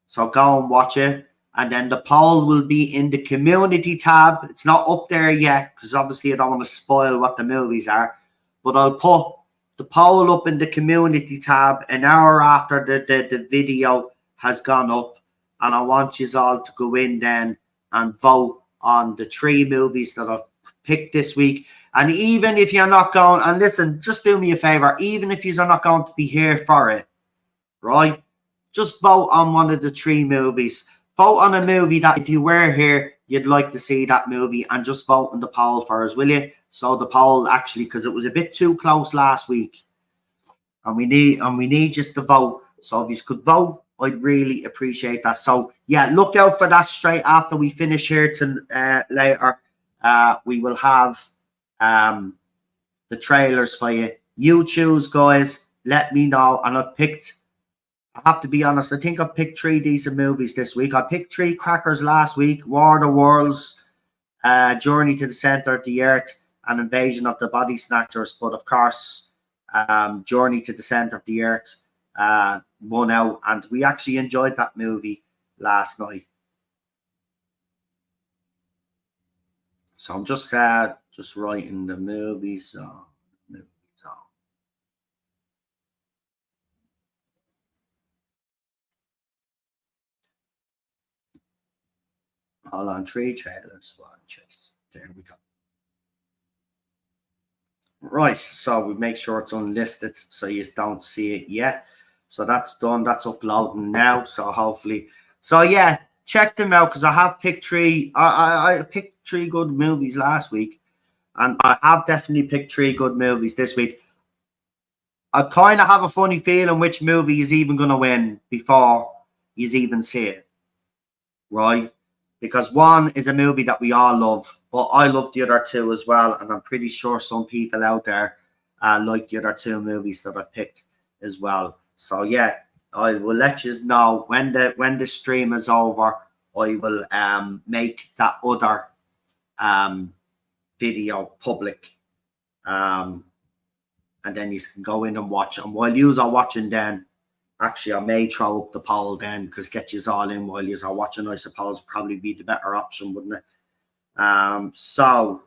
So go and watch it. And then the poll will be in the community tab. It's not up there yet because obviously I don't want to spoil what the movies are. But I'll put the poll up in the community tab an hour after the video has gone up. And I want you all to go in then and vote on the 3 movies that I've picked this week. And even if you're not going, and listen, just do me a favor, even if you're not going to be here for it, right? Just vote on one of the 3 movies. Vote on a movie that if you were here, you'd like to see that movie, and just vote in the poll for us, will you? So the poll actually, because it was a bit too close last week, and we need just to vote. So if you could vote, I'd really appreciate that. So yeah, look out for that straight after we finish here later. We will have the trailers for you. You choose, guys. Let me know. And I've picked, I have to be honest, I think I picked 3 decent movies this week. I picked 3 crackers last week: War of the Worlds, Journey to the Center of the Earth, and Invasion of the Body Snatchers. But of course, Journey to the Center of the Earth won out, and we actually enjoyed that movie last night. So I'm just writing the movies. Hold on, 3 trailers. There we go. Right, so we make sure it's unlisted so you don't see it yet. So that's done. That's uploading now. So hopefully, so yeah, check them out because I have picked 3. I picked 3 good movies last week, and I have definitely picked 3 good movies this week. I kind of have a funny feeling which movie is even going to win before you even see it, right? Because one is a movie that we all love, but I love the other 2 as well, and I'm pretty sure some people out there like the other 2 movies that I've picked as well. So yeah, I will let you know when the stream is over. I will make that other video public, and then you can go in and watch. And while you are watching, then actually I may throw up the poll then, because get you all in while you are watching, I suppose, would probably be the better option, wouldn't it? So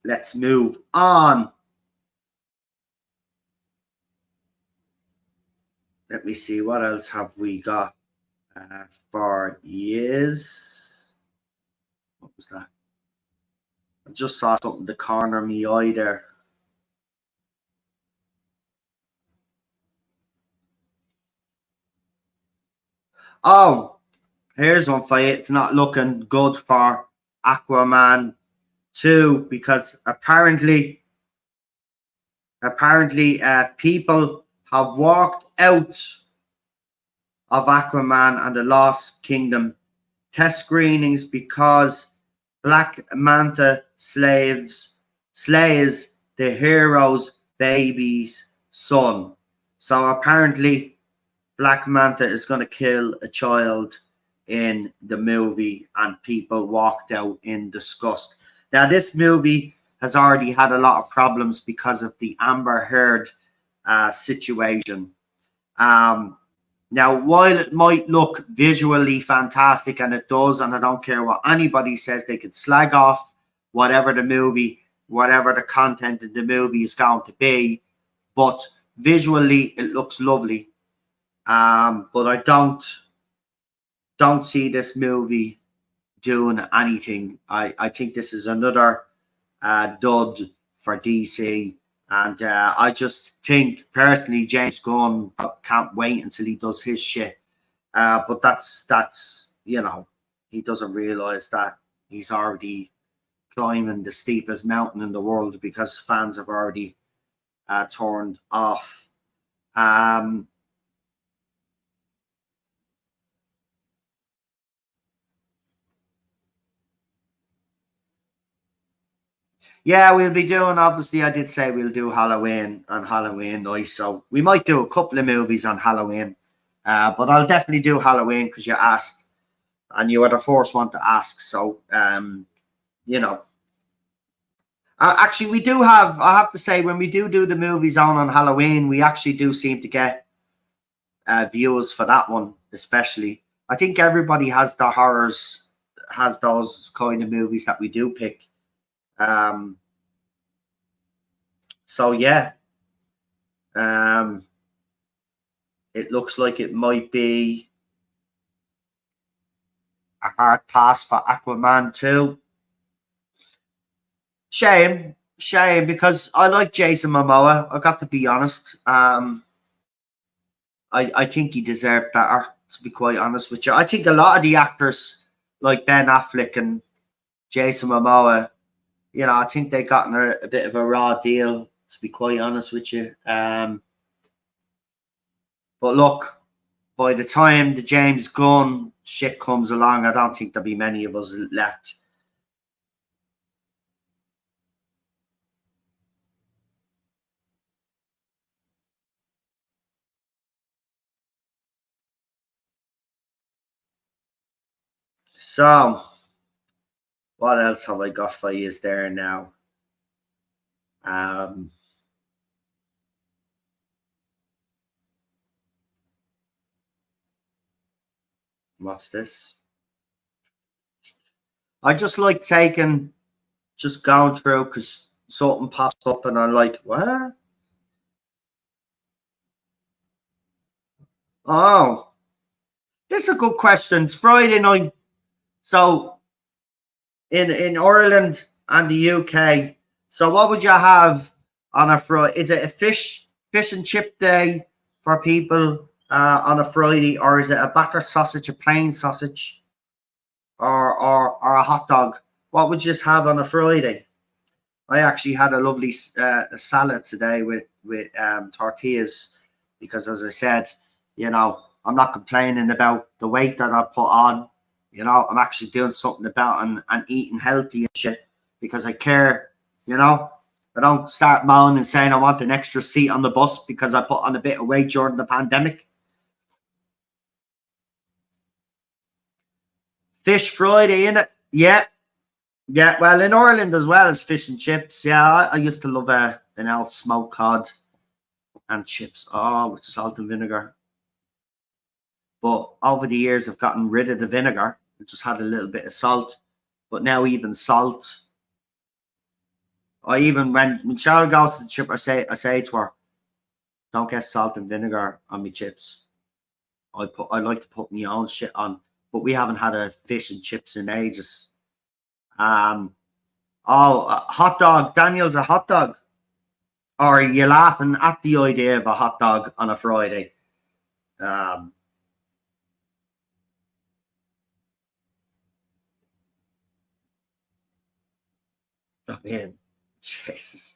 let's move on. Let me see, what else have we got for years? What was that? I just saw something in the corner of my eye there. Oh, Here's one for you. It's not looking good for Aquaman 2 because apparently people have walked out of Aquaman and the Lost Kingdom test screenings because Black Manta slays the hero's baby's son. So apparently Black Manta is going to kill a child in the movie, and people walked out in disgust. Now, this movie has already had a lot of problems because of the Amber Heard situation. Now, while it might look visually fantastic, and it does, and I don't care what anybody says, they could slag off whatever the content of the movie is going to be, but visually it looks lovely. But I don't see this movie doing anything. I think this is another dud for DC. And I just think personally, James Gunn can't wait until he does his shit. But that's he doesn't realize that he's already climbing the steepest mountain in the world because fans have already turned off. Yeah, we'll be doing, obviously, I did say we'll do Halloween on Halloween night. So we might do a couple of movies on Halloween. But I'll definitely do Halloween because you asked and you were the first one to ask. So, you know, actually, we do have, I have to say, when we do the movies on Halloween, we actually do seem to get viewers for that one, especially. I think everybody has the horrors, has those kind of movies that we do pick. So yeah, it looks like it might be a hard pass for Aquaman 2. Shame, because I like Jason Momoa. I got to be honest. I think he deserved better, to be quite honest with you. I think a lot of the actors, like Ben Affleck and Jason Momoa, I think they got a bit of a raw deal, to be quite honest with you. But look, by the time the James Gunn shit comes along, I don't think there'll be many of us left. So, what else have I got for you there now? What's this? I just like just going through because something pops up and I'm like, what? Oh, this is a good question. It's Friday night. So in Ireland and the UK, so what would you have on a Friday? Is it a fish and chip day for people on a Friday, or is it a batter sausage, a plain sausage, or a hot dog? What would you just have on a Friday? I actually had a lovely salad today with tortillas because, as I said, I'm not complaining about the weight that I put on. I'm actually doing something about and eating healthy and shit because I care. I don't start moaning and saying I want an extra seat on the bus because I put on a bit of weight during the pandemic. Fish Friday, innit? Yeah. Yeah, well, in Ireland as well as fish and chips. Yeah, I used to love an old smoked cod and chips. Oh, with salt and vinegar. But over the years, I've gotten rid of the vinegar. I just had a little bit of salt. But now even salt. I even when Cheryl goes to the chip, I say to her, "Don't get salt and vinegar on my chips. I like to put my own shit on." But we haven't had a fish and chips in ages. Hot dog. Daniel's a hot dog. Or are you laughing at the idea of a hot dog on a Friday? I mean, Jesus.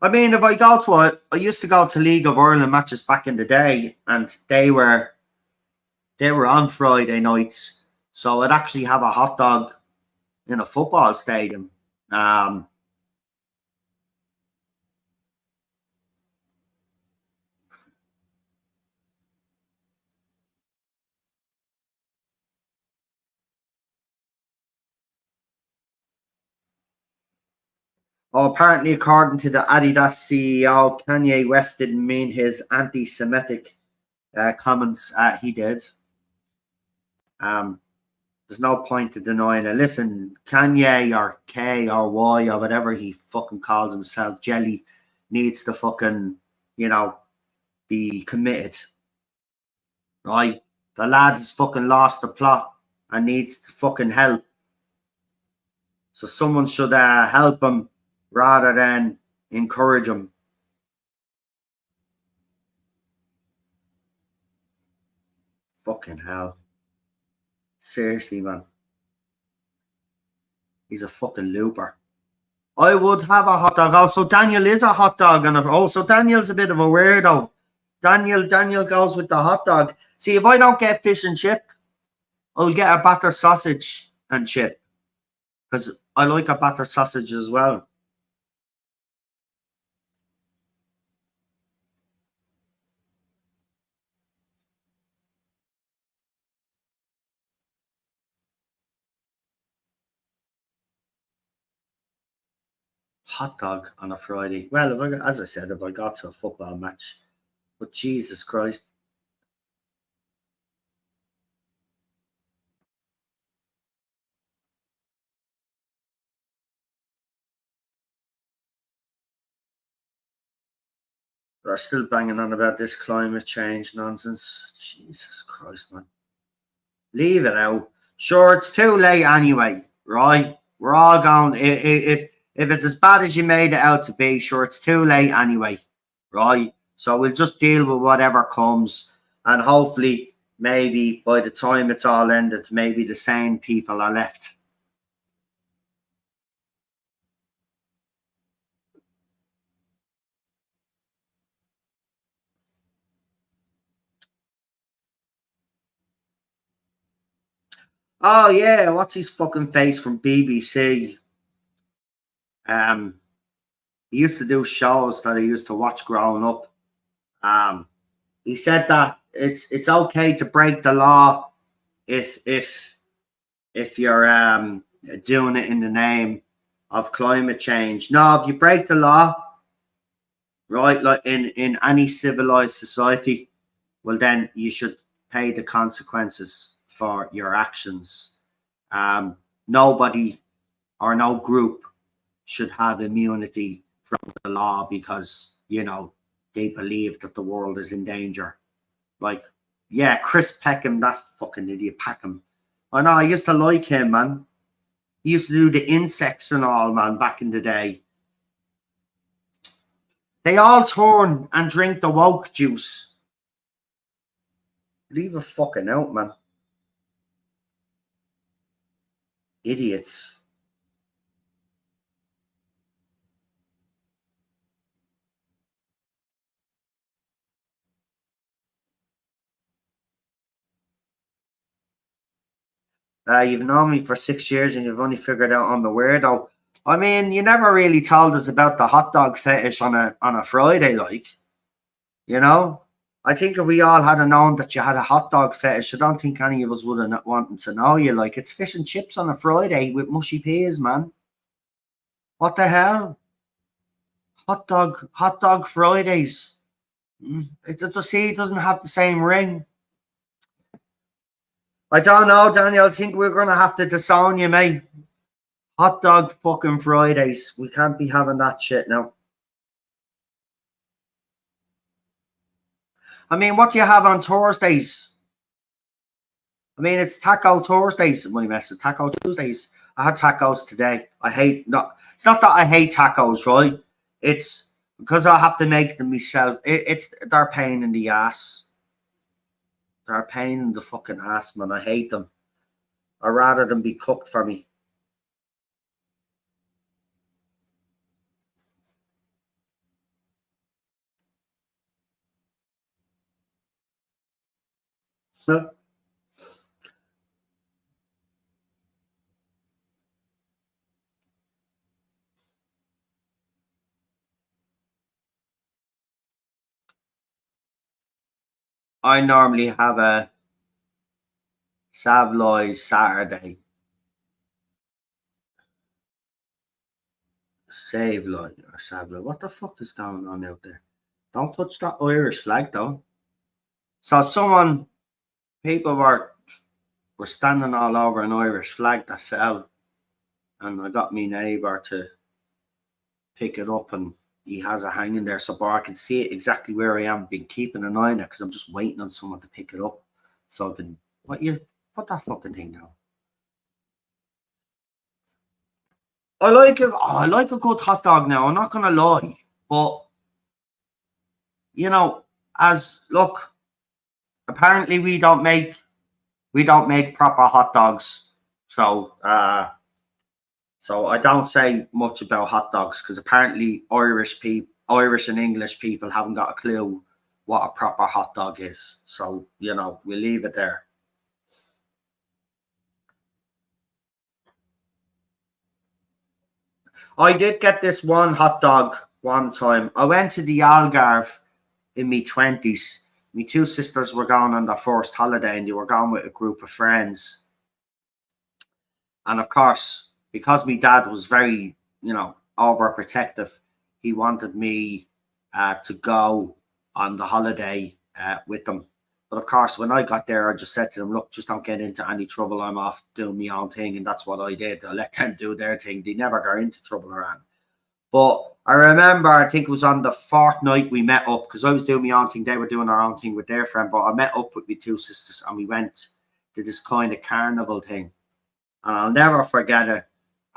I mean, if I go to I used to go to League of Ireland matches back in the day, and they were on Friday nights, so I'd actually have a hot dog in a football stadium. Um, apparently, according to the Adidas CEO, Kanye West didn't mean his anti-Semitic comments. He did. Um, there's no point to denying it. Listen, Kanye or K or Y or whatever he fucking calls himself, Jelly, needs to fucking, you know, be committed, right? The lad has fucking lost the plot and needs fucking help. So someone should help him rather than encourage him. Fucking hell. Seriously, man. He's a fucking looper. I would have a hot dog. Also, Daniel is a hot dog, and also Daniel's a bit of a weirdo. Daniel goes with the hot dog. See, if I don't get fish and chip, I'll get a batter sausage and chip because I like a batter sausage as well. Hot dog on a Friday. Well, as I said, if I got to a football match, but Jesus Christ. They're still banging on about this climate change nonsense. Jesus Christ, man. Leave it out. Sure, it's too late anyway, right? We're all going. If it's as bad as you made it out to be, sure, it's too late anyway, right? So we'll just deal with whatever comes, and hopefully, maybe by the time it's all ended, maybe the sane people are left. Oh yeah, what's his fucking face from BBC? Um, he used to do shows that I used to watch growing up. Um, he said that it's okay to break the law if you're doing it in the name of climate change. No, if you break the law, right, like in any civilized society, well then you should pay the consequences for your actions. Nobody or no group should have immunity from the law because they believe that the world is in danger. Like, yeah, Chris Peckham, that fucking idiot Peckham. I know, I used to like him, man. He used to do the insects and all, man, back in the day. They all turn and drink the woke juice. Leave a fucking out, man. Idiots. You've known me for 6 years and you've only figured out I'm a weirdo. I mean, you never really told us about the hot dog fetish on a Friday, like, you know? I think if we all had known that you had a hot dog fetish, I don't think any of us would have not wanted to know you. Like, it's fish and chips on a Friday with mushy peas, man. What the hell? Hot dog Fridays. It doesn't have the same ring. I don't know, Daniel. I think we're gonna have to disown you, mate. Hot dog fucking Fridays. We can't be having that shit now. I mean, what do you have on Thursdays? I mean, it's Taco Thursdays. When you mess with Taco Tuesdays, I had tacos today. I hate not. It's not that I hate tacos, right? It's because I have to make them myself. They're a pain in the ass. They're a pain in the fucking ass, man. I hate them. or rather than be cooked for me. So I normally have a Savloy Saturday. Savloy or Savloy. What the fuck is going on out there? Don't touch that Irish flag, though. So people were standing all over an Irish flag that fell, and I got my neighbour to pick it up, and he has it hanging there, so I can see it exactly where I am. Been keeping an eye on it because I'm just waiting on someone to pick it up, so I can. What you put that fucking thing down? I like it. Oh, I like a good hot dog now. I'm not gonna lie, but you know, as look, apparently we don't make proper hot dogs, so so I don't say much about hot dogs because apparently Irish and English people haven't got a clue what a proper hot dog is. So we'll leave it there. I did get this one hot dog one time. I went to the Algarve in my 20s. My two sisters were going on their first holiday and they were going with a group of friends. And of course, because my dad was very, overprotective, he wanted me to go on the holiday with them. But of course, when I got there, I just said to them, look, just don't get into any trouble. I'm off doing my own thing. And that's what I did. I let them do their thing. They never got into trouble around. But I remember, I think it was on the fourth night we met up because I was doing my own thing. They were doing their own thing with their friend. But I met up with my two sisters and we went to this kind of carnival thing. And I'll never forget it.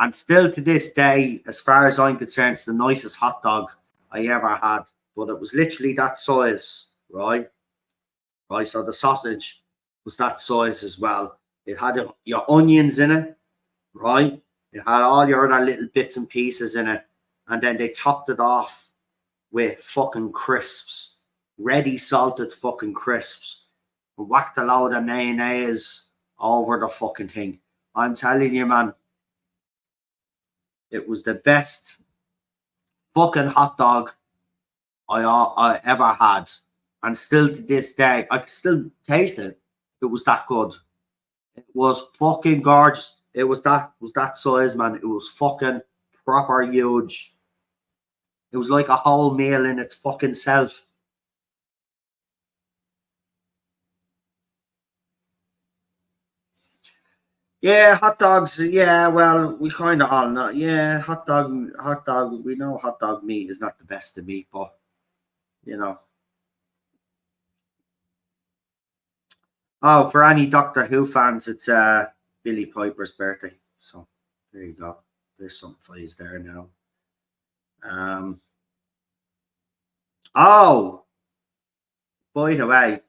And still to this day, as far as I'm concerned, it's the nicest hot dog I ever had. But it was literally that size, right? Right, so the sausage was that size as well. It had your onions in it, right? It had all your other little bits and pieces in it. And then they topped it off with fucking crisps, ready salted fucking crisps. And whacked a load of mayonnaise over the fucking thing. I'm telling you, man, it was the best fucking hot dog I ever had. And still to this day, I can still taste it. It was that good. It was fucking gorgeous. It was that size, man. It was fucking proper huge. It was like a whole meal in its fucking self. Yeah, hot dogs. Yeah, well, we kind of all know. Yeah, hot dog. We know hot dog meat is not the best of meat, but you know. Oh, for any Doctor Who fans, it's Billy Piper's birthday. So there you go. There's some plays there now. Um. Oh, by the way,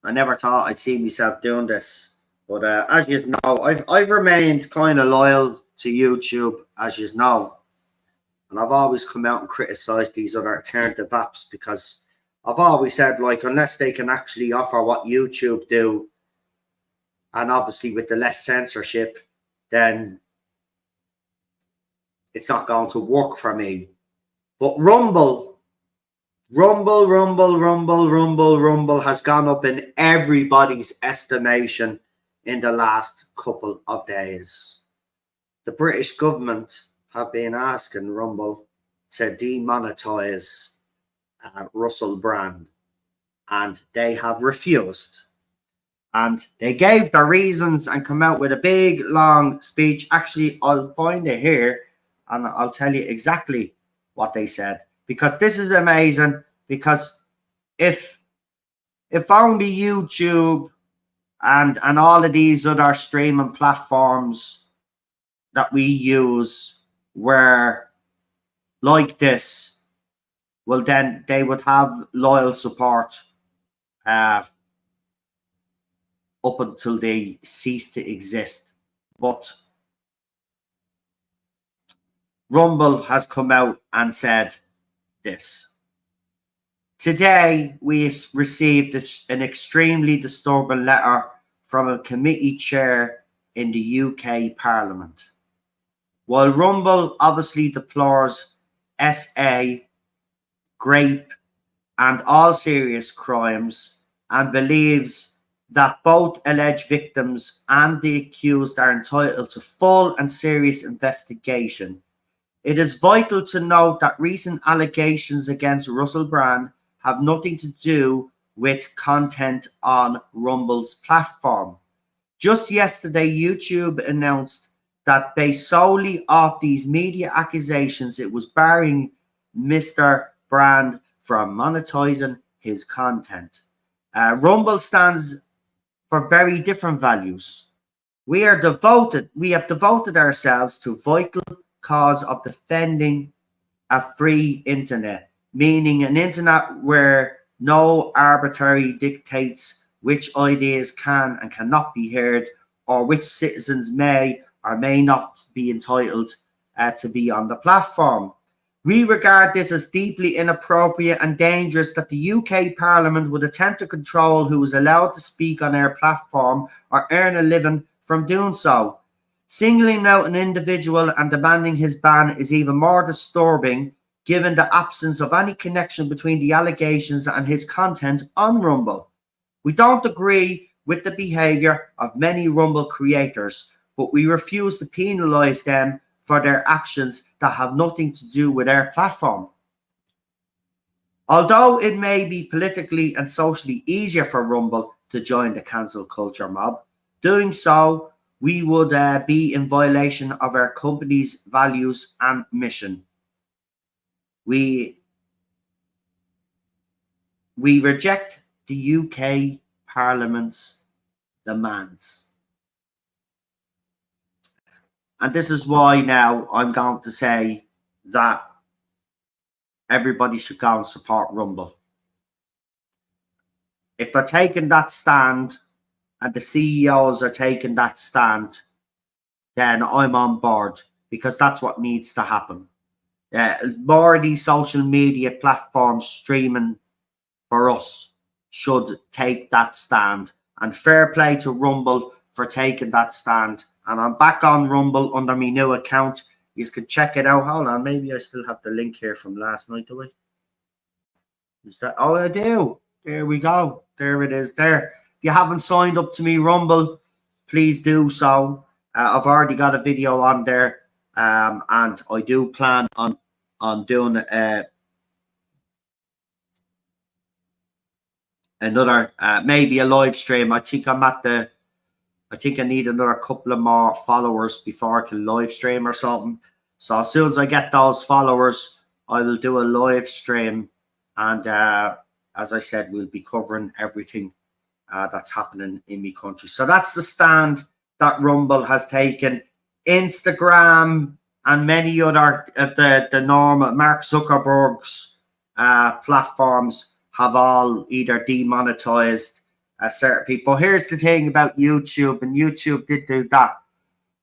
I never thought I'd see myself doing this, but as you know, I've remained kind of loyal to YouTube, as you know, and I've always come out and criticised these other alternative apps because I've always said, like, unless they can actually offer what YouTube do, and obviously with the less censorship, then it's not going to work for me. But Rumble has gone up in everybody's estimation in the last couple of days. The British government have been asking Rumble to demonetize Russell Brand, and they have refused. And they gave their reasons and come out with a big, long speech. Actually, I'll find it here and I'll tell you exactly what they said because this is amazing. Because if only YouTube and all of these other streaming platforms that we use were like this, well, then they would have loyal support up until they cease to exist. But Rumble has come out and said this. Today, we received an extremely disturbing letter from a committee chair in the UK Parliament. While Rumble obviously deplores SA, rape, and all serious crimes, and believes that both alleged victims and the accused are entitled to full and serious investigation, it is vital to note that recent allegations against Russell Brand have nothing to do with content on Rumble's platform. Just yesterday, YouTube announced that based solely off these media accusations, it was barring Mr. Brand from monetizing his content. Rumble stands for very different values. We have devoted ourselves to vital cause of defending a free internet, meaning an internet where no arbitrary dictates which ideas can and cannot be heard, or which citizens may or may not be entitled to be on the platform. We regard this as deeply inappropriate and dangerous that the UK Parliament would attempt to control who is allowed to speak on our platform or earn a living from doing so. Singling out an individual and demanding his ban is even more disturbing given the absence of any connection between the allegations and his content on Rumble. We don't agree with the behaviour of many Rumble creators, but we refuse to penalise them for their actions that have nothing to do with our platform. Although it may be politically and socially easier for Rumble to join the cancel culture mob, doing so we would be in violation of our company's values and mission. We reject the UK Parliament's demands. And this is why now I'm going to say that everybody should go and support Rumble. If they're taking that stand and the CEOs are taking that stand, then I'm on board, because that's what needs to happen. More of these social media platforms streaming for us should take that stand. And fair play to Rumble for taking that stand. And I'm back on Rumble under my new account. You can check it out. Hold on, maybe I still have the link here from last night, do I? Is that? Oh, I do. There we go. There it is there. If you haven't signed up to me Rumble, please do so. I've already got a video on there. And I do plan on doing another, maybe a live stream. I think I need another couple of more followers before I can live stream or something. So as soon as I get those followers, I will do a live stream. And as I said, we'll be covering everything that's happening in my country. So that's the stand that Rumble has taken. Instagram and many other of the normal Mark Zuckerberg's platforms have all either demonetized certain people. Here's the thing about YouTube, and YouTube did do that.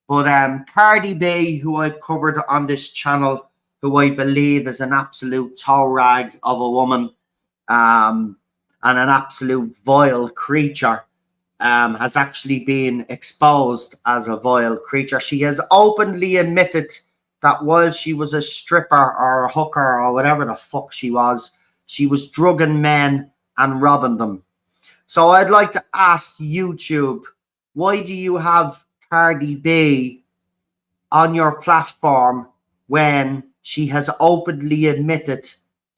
But Cardi B, who I've covered on this channel, who I believe is an absolute toe rag of a woman and an absolute vile creature, has actually been exposed as a vile creature. She has openly admitted that while she was a stripper or a hooker or whatever the fuck she was drugging men and robbing them. So I'd like to ask YouTube, why do you have Cardi B on your platform when she has openly admitted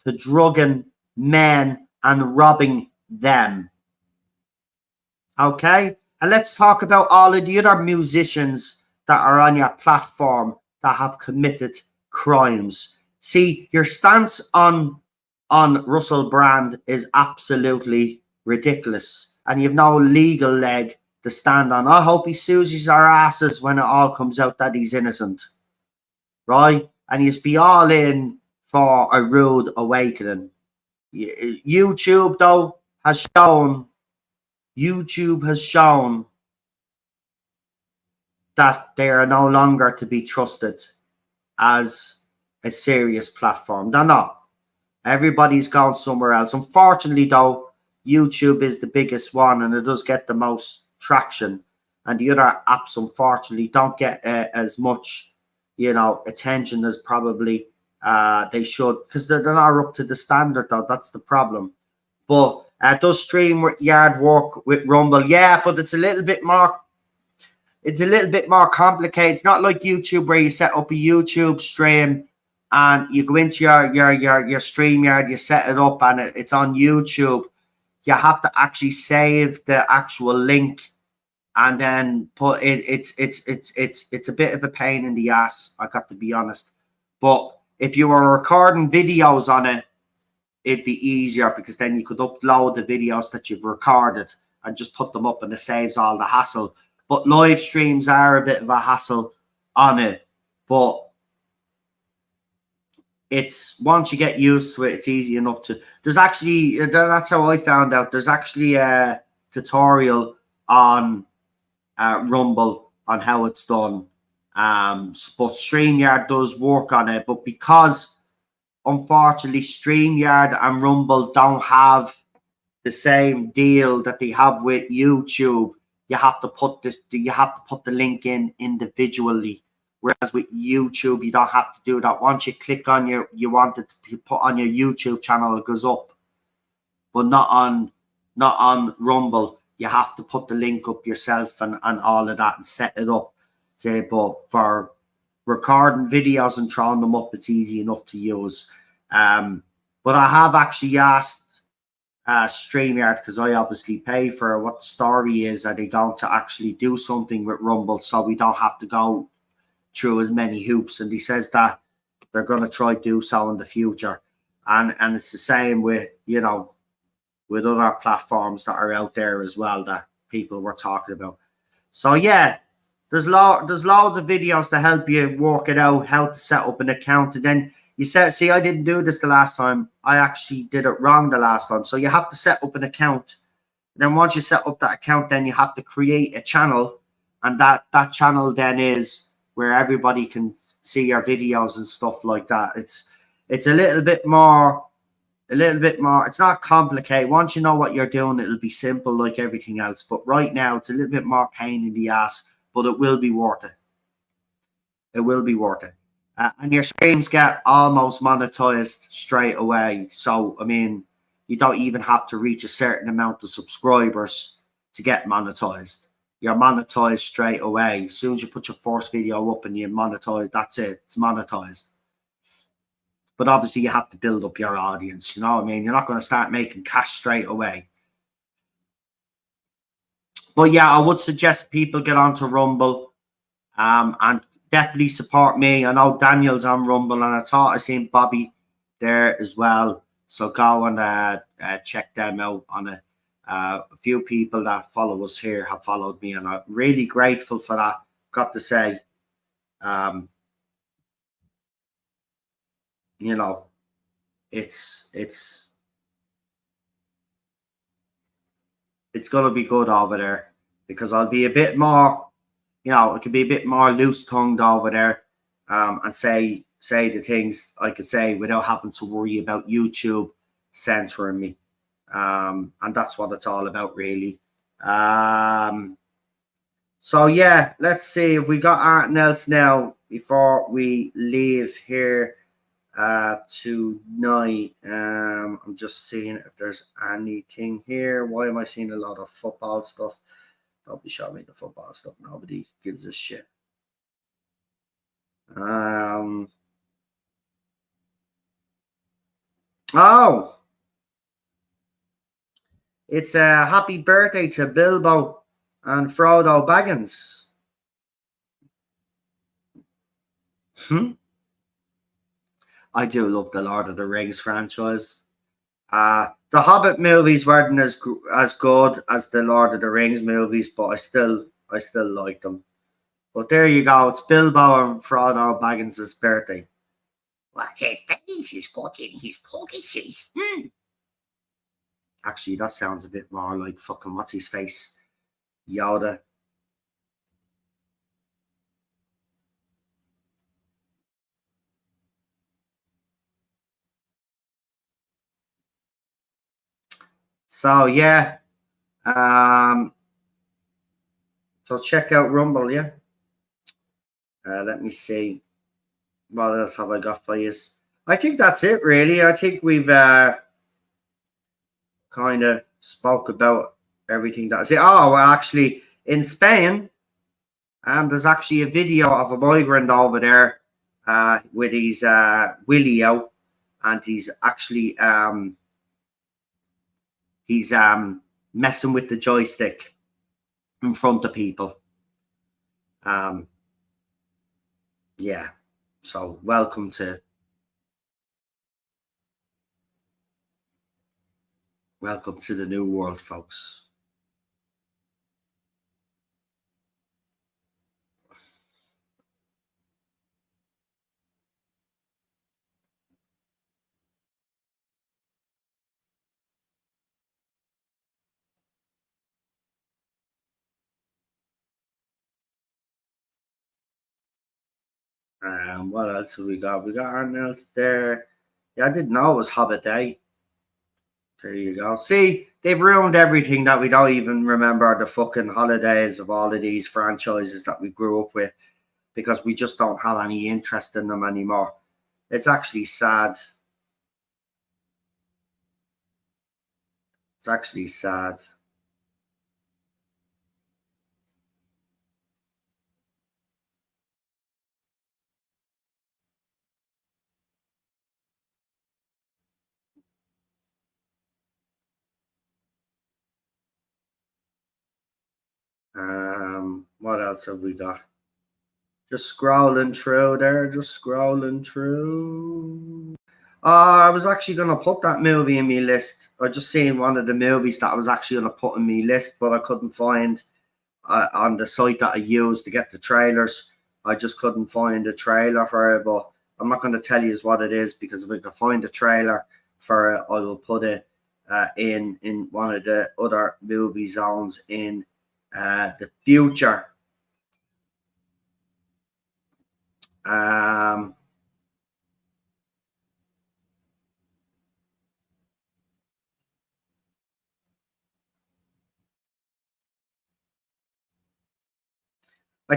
to drugging men and robbing them? Okay, and let's talk about all of the other musicians that are on your platform that have committed crimes. See, your stance on Russell Brand is absolutely ridiculous, and you've no legal leg to stand on. I hope he sues our asses when it all comes out that he's innocent, right? And he's be all in for a rude awakening. YouTube, though, has shown YouTube has shown that they are no longer to be trusted as a serious platform. They're not. Everybody's gone somewhere else. Unfortunately, though, YouTube is the biggest one and it does get the most traction. And the other apps, unfortunately, don't get as much, attention as probably they should, because they're not up to the standard, though. That's the problem. But does StreamYard work with Rumble? Yeah, but it's a little bit more. It's a little bit more complicated. It's not like YouTube where you set up a YouTube stream and you go into your StreamYard, you set it up, and it's on YouTube. You have to actually save the actual link and then put it. It's a bit of a pain in the ass, I got to be honest. But if you were recording videos on it, it'd be easier, because then you could upload the videos that you've recorded and just put them up, and it saves all the hassle. But live streams are a bit of a hassle on it. But it's, once you get used to it, it's easy enough to. There's actually, that's how I found out. There's actually a tutorial on Rumble on how it's done. But StreamYard does work on it. But because, unfortunately, StreamYard and Rumble don't have the same deal that they have with YouTube, you have to put the link in individually. Whereas with YouTube, you don't have to do that. Once you click on you want it to be put on your YouTube channel, it goes up. But not on Rumble. You have to put the link up yourself and all of that and set it up. But for recording videos and throwing them up, it's easy enough to use. But I have actually asked StreamYard, because I obviously pay for what the story is. Are they going to actually do something with Rumble so we don't have to go through as many hoops? And he says that they're going to try to do so in the future. And it's the same with, with other platforms that are out there as well that people were talking about. So yeah, there's loads of videos to help you work it out, how to set up an account. And then you said, see, I didn't do this the last time. I actually did it wrong the last time. So you have to set up an account. And then once you set up that account, then you have to create a channel. And that channel then is where everybody can see your videos and stuff like that. It's a little bit more. It's not complicated. Once you know what you're doing, it'll be simple like everything else. But right now, it's a little bit more pain in the ass, but it will be worth it. It will be worth it. And your streams get almost monetized straight away. So, I mean, you don't even have to reach a certain amount of subscribers to get monetized. You're monetized straight away. As soon as you put your first video up and you monetize, that's it. It's monetized. But obviously, you have to build up your audience. You know what I mean? You're not going to start making cash straight away. But yeah, I would suggest people get onto Rumble and definitely support me. I know Daniel's on Rumble, and I thought I seen Bobby there as well. So go and check them out on it. A few people that follow us here have followed me, and I'm really grateful for that. Got to say, it's going to be good over there, because I'll be a bit more, it can be a bit more loose-tongued over there, and say the things I could say without having to worry about YouTube censoring me. And that's what it's all about, really. So yeah, let's see if we got anything else now before we leave here tonight. I'm just seeing if there's anything here. Why am I seeing a lot of football stuff? Don't be showing me the football stuff. Nobody gives a shit. Oh, it's a happy birthday to Bilbo and Frodo Baggins. I do love the Lord of the Rings franchise. The Hobbit movies weren't as good as the Lord of the Rings movies, but I still like them. But there you go. It's Bilbo and Frodo Baggins' birthday. Well, his babies is got in his pockets. Actually, that sounds a bit more like fucking what's his face, Yoda. So yeah, so check out Rumble. Yeah, let me see what else have I got for you. I think that's it, really. I think we've kind of spoke about everything that's it. Oh, well, actually, in Spain, there's actually a video of a migrant over there with his willy out, and he's actually messing with the joystick in front of people. Yeah, so welcome to the new world, folks. What else have we got? We got Arnold's there. Yeah, I didn't know it was Hobbit Day. There you go. See, they've ruined everything that we don't even remember the fucking holidays of all of these franchises that we grew up with because we just don't have any interest in them anymore. It's actually sad. It's actually sad. What else have we got? Just scrolling through there, just scrolling through. I was actually going to put that movie in my list. I just seen one of the movies that I was actually going to put in my list, but I couldn't find on the site that I used to get the trailers. I just couldn't find a trailer for it, but I'm not going to tell you what it is because if I can find a trailer for it, I will put it in one of the other movie zones in the future. I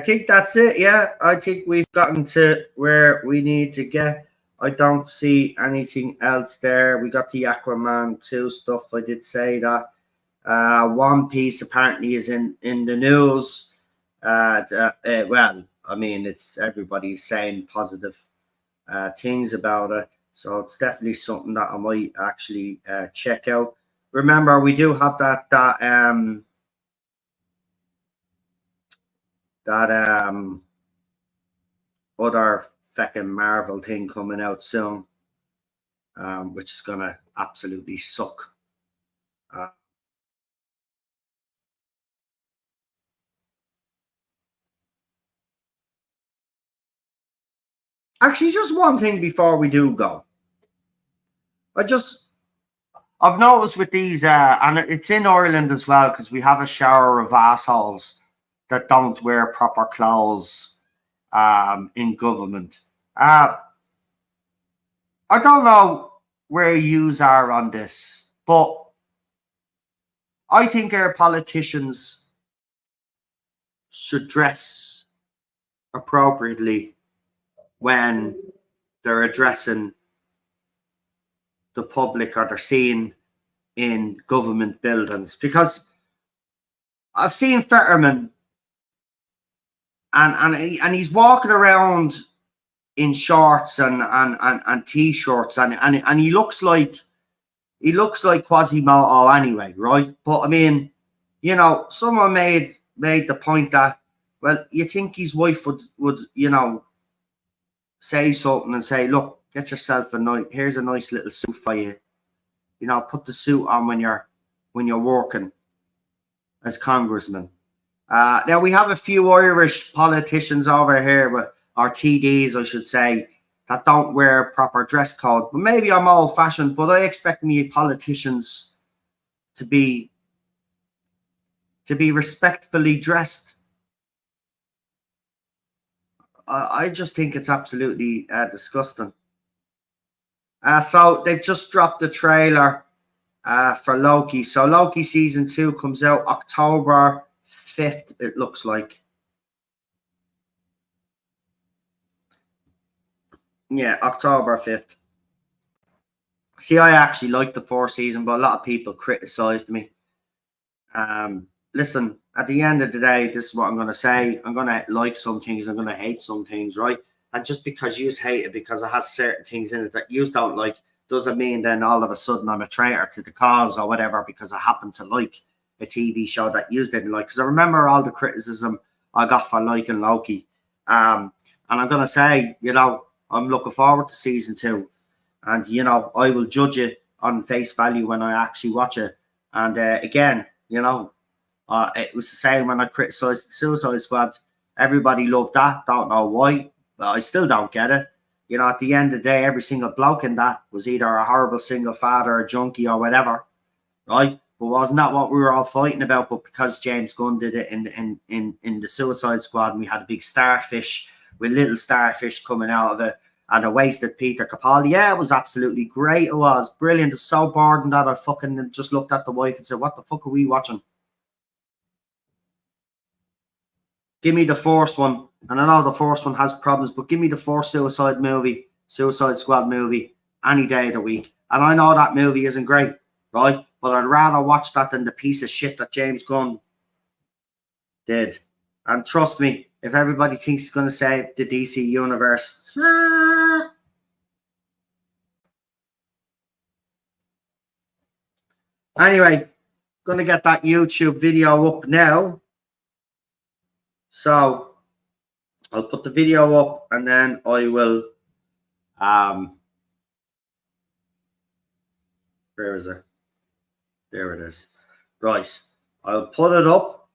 think that's it. Yeah, I think we've gotten to where we need to get. I don't see anything else there. We got the Aquaman 2 stuff. I did say that. One Piece apparently is in the news. Well, I mean, it's everybody's saying positive things about it, so it's definitely something that I might actually check out. Remember, we do have that other fucking Marvel thing coming out soon, which is gonna absolutely suck. Actually, just one thing before we do go. I've noticed with these, and it's in Ireland as well, because we have a shower of assholes that don't wear proper clothes in government. I don't know where yous are on this, but I think our politicians should dress appropriately when they're addressing the public or they're seen in government buildings. Because I've seen Fetterman and he's walking around in shorts and t-shirts and he looks like Quasimodo anyway, right? But I mean, you know, someone made the point that, well, you think his wife would say something and say, look, get yourself here's a nice little suit for you. You know, put the suit on when you're working as congressman. Now we have a few Irish politicians over here, or TDs, I should say, that don't wear proper dress code. But maybe I'm old fashioned, but I expect me politicians to be respectfully dressed. I just think it's absolutely disgusting. So they've just dropped the trailer for Loki. So Loki season 2 comes out October 5th, it looks like. Yeah, October 5th. See, I actually liked the 4th season, but a lot of people criticized me. Listen, at the end of the day, this is what I'm going to say. I'm going to like some things. I'm going to hate some things, right? And just because you hate it because it has certain things in it that you don't like, doesn't mean then all of a sudden I'm a traitor to the cause or whatever because I happen to like a TV show that you didn't like. Because I remember all the criticism I got for liking Loki. And I'm going to say, you know, I'm looking forward to season 2. And, you know, I will judge it on face value when I actually watch it. And again, you know, it was the same when I criticised the Suicide Squad. Everybody loved that. Don't know why, but I still don't get it. You know, at the end of the day, every single bloke in that was either a horrible single father, a junkie, or whatever, right? But wasn't that what we were all fighting about? But because James Gunn did it in the Suicide Squad, and we had a big starfish with little starfish coming out of it, and a wasted Peter Capaldi. Yeah, it was absolutely great. It was brilliant. It was so boring that I fucking just looked at the wife and said, "What the fuck are we watching? Give me the first one." And I know the first one has problems, but give me the first Suicide Squad movie, any day of the week. And I know that movie isn't great, right? But I'd rather watch that than the piece of shit that James Gunn did. And trust me, if everybody thinks he's going to save the DC universe, anyway, going to get that YouTube video up now. So I'll put the video up and then I will where is it? There it is. Right. I'll put it up.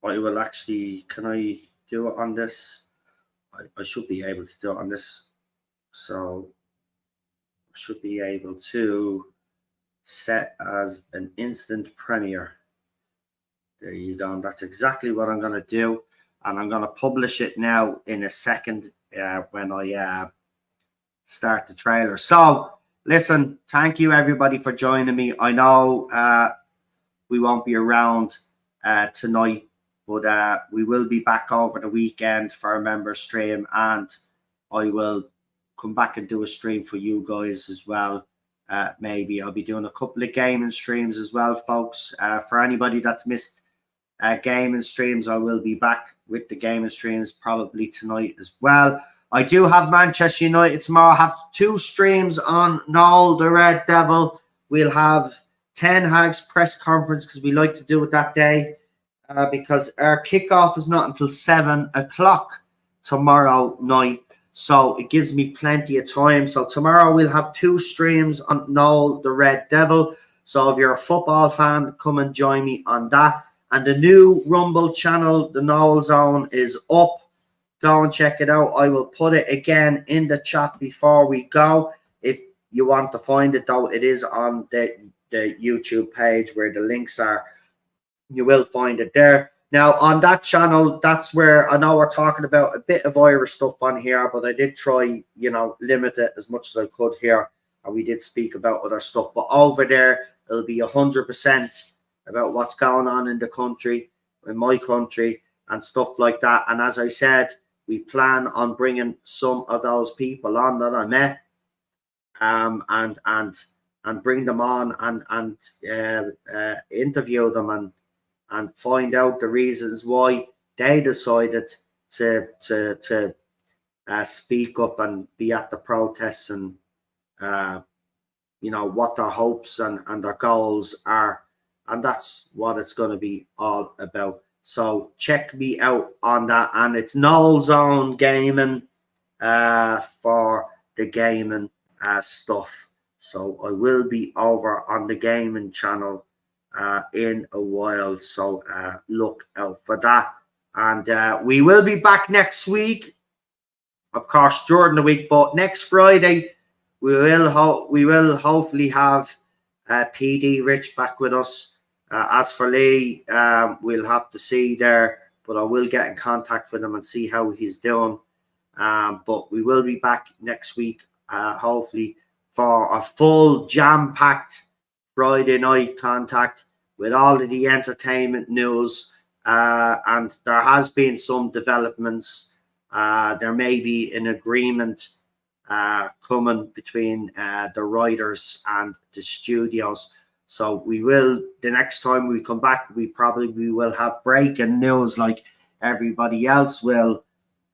I will actually, can I do it on this? I should be able to do it on this. So I should be able to set as an instant premiere. There you go. And that's exactly what I'm going to do. And I'm going to publish it now in a second when I start the trailer. So, listen, thank you everybody for joining me. I know we won't be around tonight, but we will be back over the weekend for a member stream, and I will come back and do a stream for you guys as well. Maybe I'll be doing a couple of gaming streams as well, folks. For anybody that's missed gaming streams, I will be back with the gaming streams probably tonight as well. I do have Manchester United tomorrow. I have 2 streams on Noel, the Red Devil. We'll have Ten Hag's press conference because we like to do it that day because our kickoff is not until 7 o'clock tomorrow night. So it gives me plenty of time. So tomorrow we'll have 2 streams on Noel, the Red Devil. So if you're a football fan, come and join me on that. And the new Rumble channel, the Noel Zone, is up. Go and check it out. I will put it again in the chat before we go. If you want to find it, though, it is on the YouTube page where the links are. You will find it there. Now, on that channel, that's where I know we're talking about a bit of Irish stuff on here, but I did try, you know, limit it as much as I could here. And we did speak about other stuff. But over there, it'll be 100% about what's going on in the country, in my country, and stuff like that. And as I said, we plan on bringing some of those people on that I met, and bring them on and interview them and find out the reasons why they decided to speak up and be at the protests, and you know what their hopes and their goals are, and that's what it's going to be all about. So check me out on that, and it's Noel Zone Gaming for the gaming stuff. So I will be over on the gaming channel in a while. So look out for that, and we will be back next week, of course, during the week. But next Friday we will hopefully have PD Rich back with us. As for Lee, we'll have to see there, but I will get in contact with him and see how he's doing. But we will be back next week, hopefully, for a full jam-packed Friday night contact with all of the entertainment news. And there has been some developments. There may be an agreement coming between the writers and the studios. So we will, the next time we come back, we will have breaking news like everybody else will.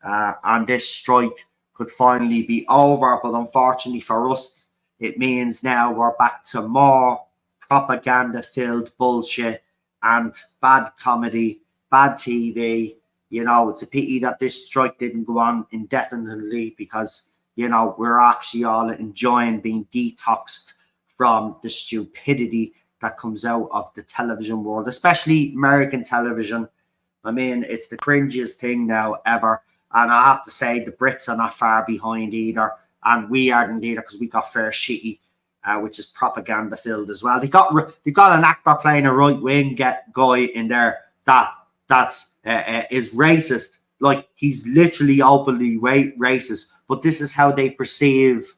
And this strike could finally be over. But unfortunately for us, it means now we're back to more propaganda-filled bullshit and bad comedy, bad TV. You know, it's a pity that this strike didn't go on indefinitely because, you know, we're actually all enjoying being detoxed from the stupidity that comes out of the television world, especially American television. I mean, it's the cringiest thing now ever. And I have to say, the Brits are not far behind either. And we aren't either because we got fair shitty, which is propaganda filled as well. They got an actor playing a right wing guy in there that's is racist. Like, he's literally openly racist. But this is how they perceive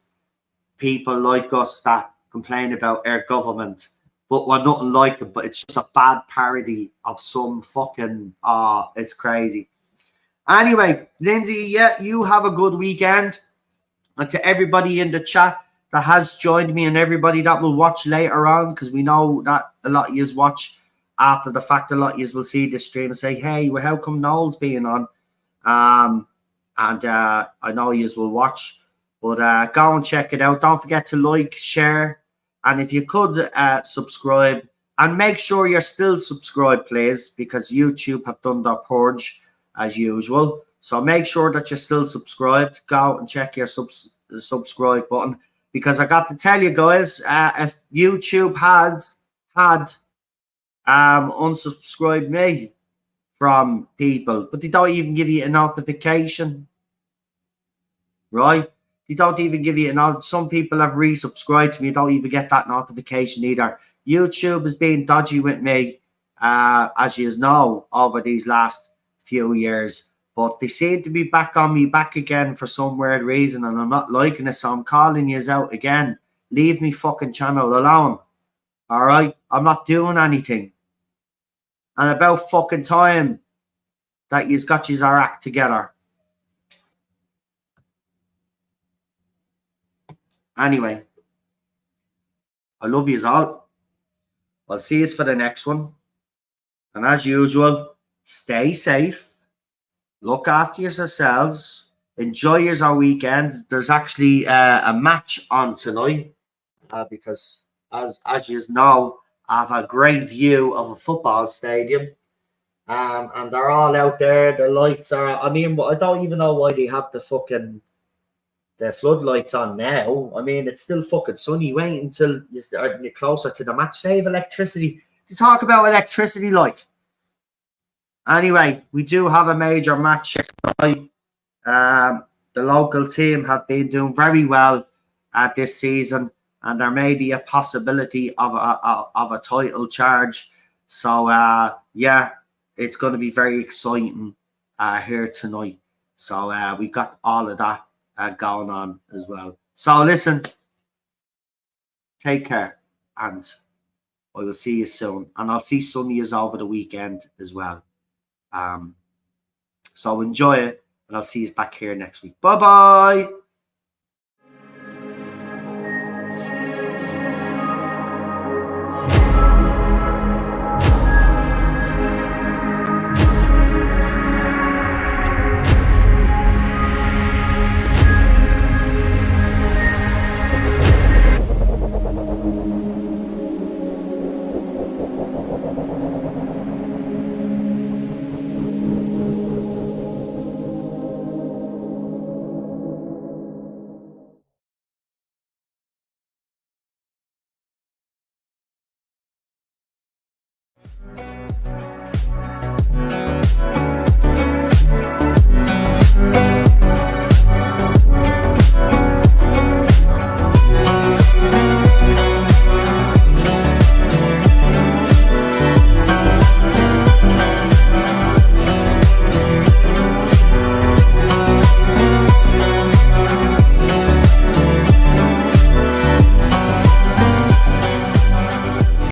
people like us that complain about our government. But we're nothing like them. But it's just a bad parody of some fucking... it's crazy. Anyway, Lindsay, yeah, you have a good weekend. And to everybody in the chat that has joined me and everybody that will watch later on, because we know that a lot of you watch after the fact, a lot of you will see this stream and say, hey, well, how come Noel's being on? And I know you will watch, but go and check it out. Don't forget to like, share, and if you could subscribe, and make sure you're still subscribed, please, because YouTube have done their purge as usual. So make sure that you're still subscribed. Go and check your subscribe button, because I got to tell you guys, if YouTube had unsubscribed me from people, but they don't even give you a notification, right? They don't even give you a notification. Some people have resubscribed to me, don't even get that notification either. YouTube has been dodgy with me, as you know, over these last few years, but they seem to be back on me back again for some weird reason, and I'm not liking it, so I'm calling you out again. Leave me fucking channel alone. All right, I'm not doing anything. And about fucking time that you've got your act together. Anyway, I love you all. I'll see you for the next one. And as usual, stay safe. Look after yourselves. Enjoy your weekend. There's actually a match on tonight because, as you know, I have a great view of a football stadium. And they're all out there. The lights are... I mean, I don't even know why they have the floodlights on now. I mean, it's still fucking sunny. Wait until you're closer to the match. Save electricity. To talk about electricity, like... Anyway, we do have a major match tonight. The local team have been doing very well this season, and there may be a possibility of a title charge. So, yeah, it's going to be very exciting here tonight. So, we've got all of that going on as well. So, listen, take care, and I will see you soon. And I'll see some of you over the weekend as well. So enjoy it, and I'll see you back here next week. Bye-bye.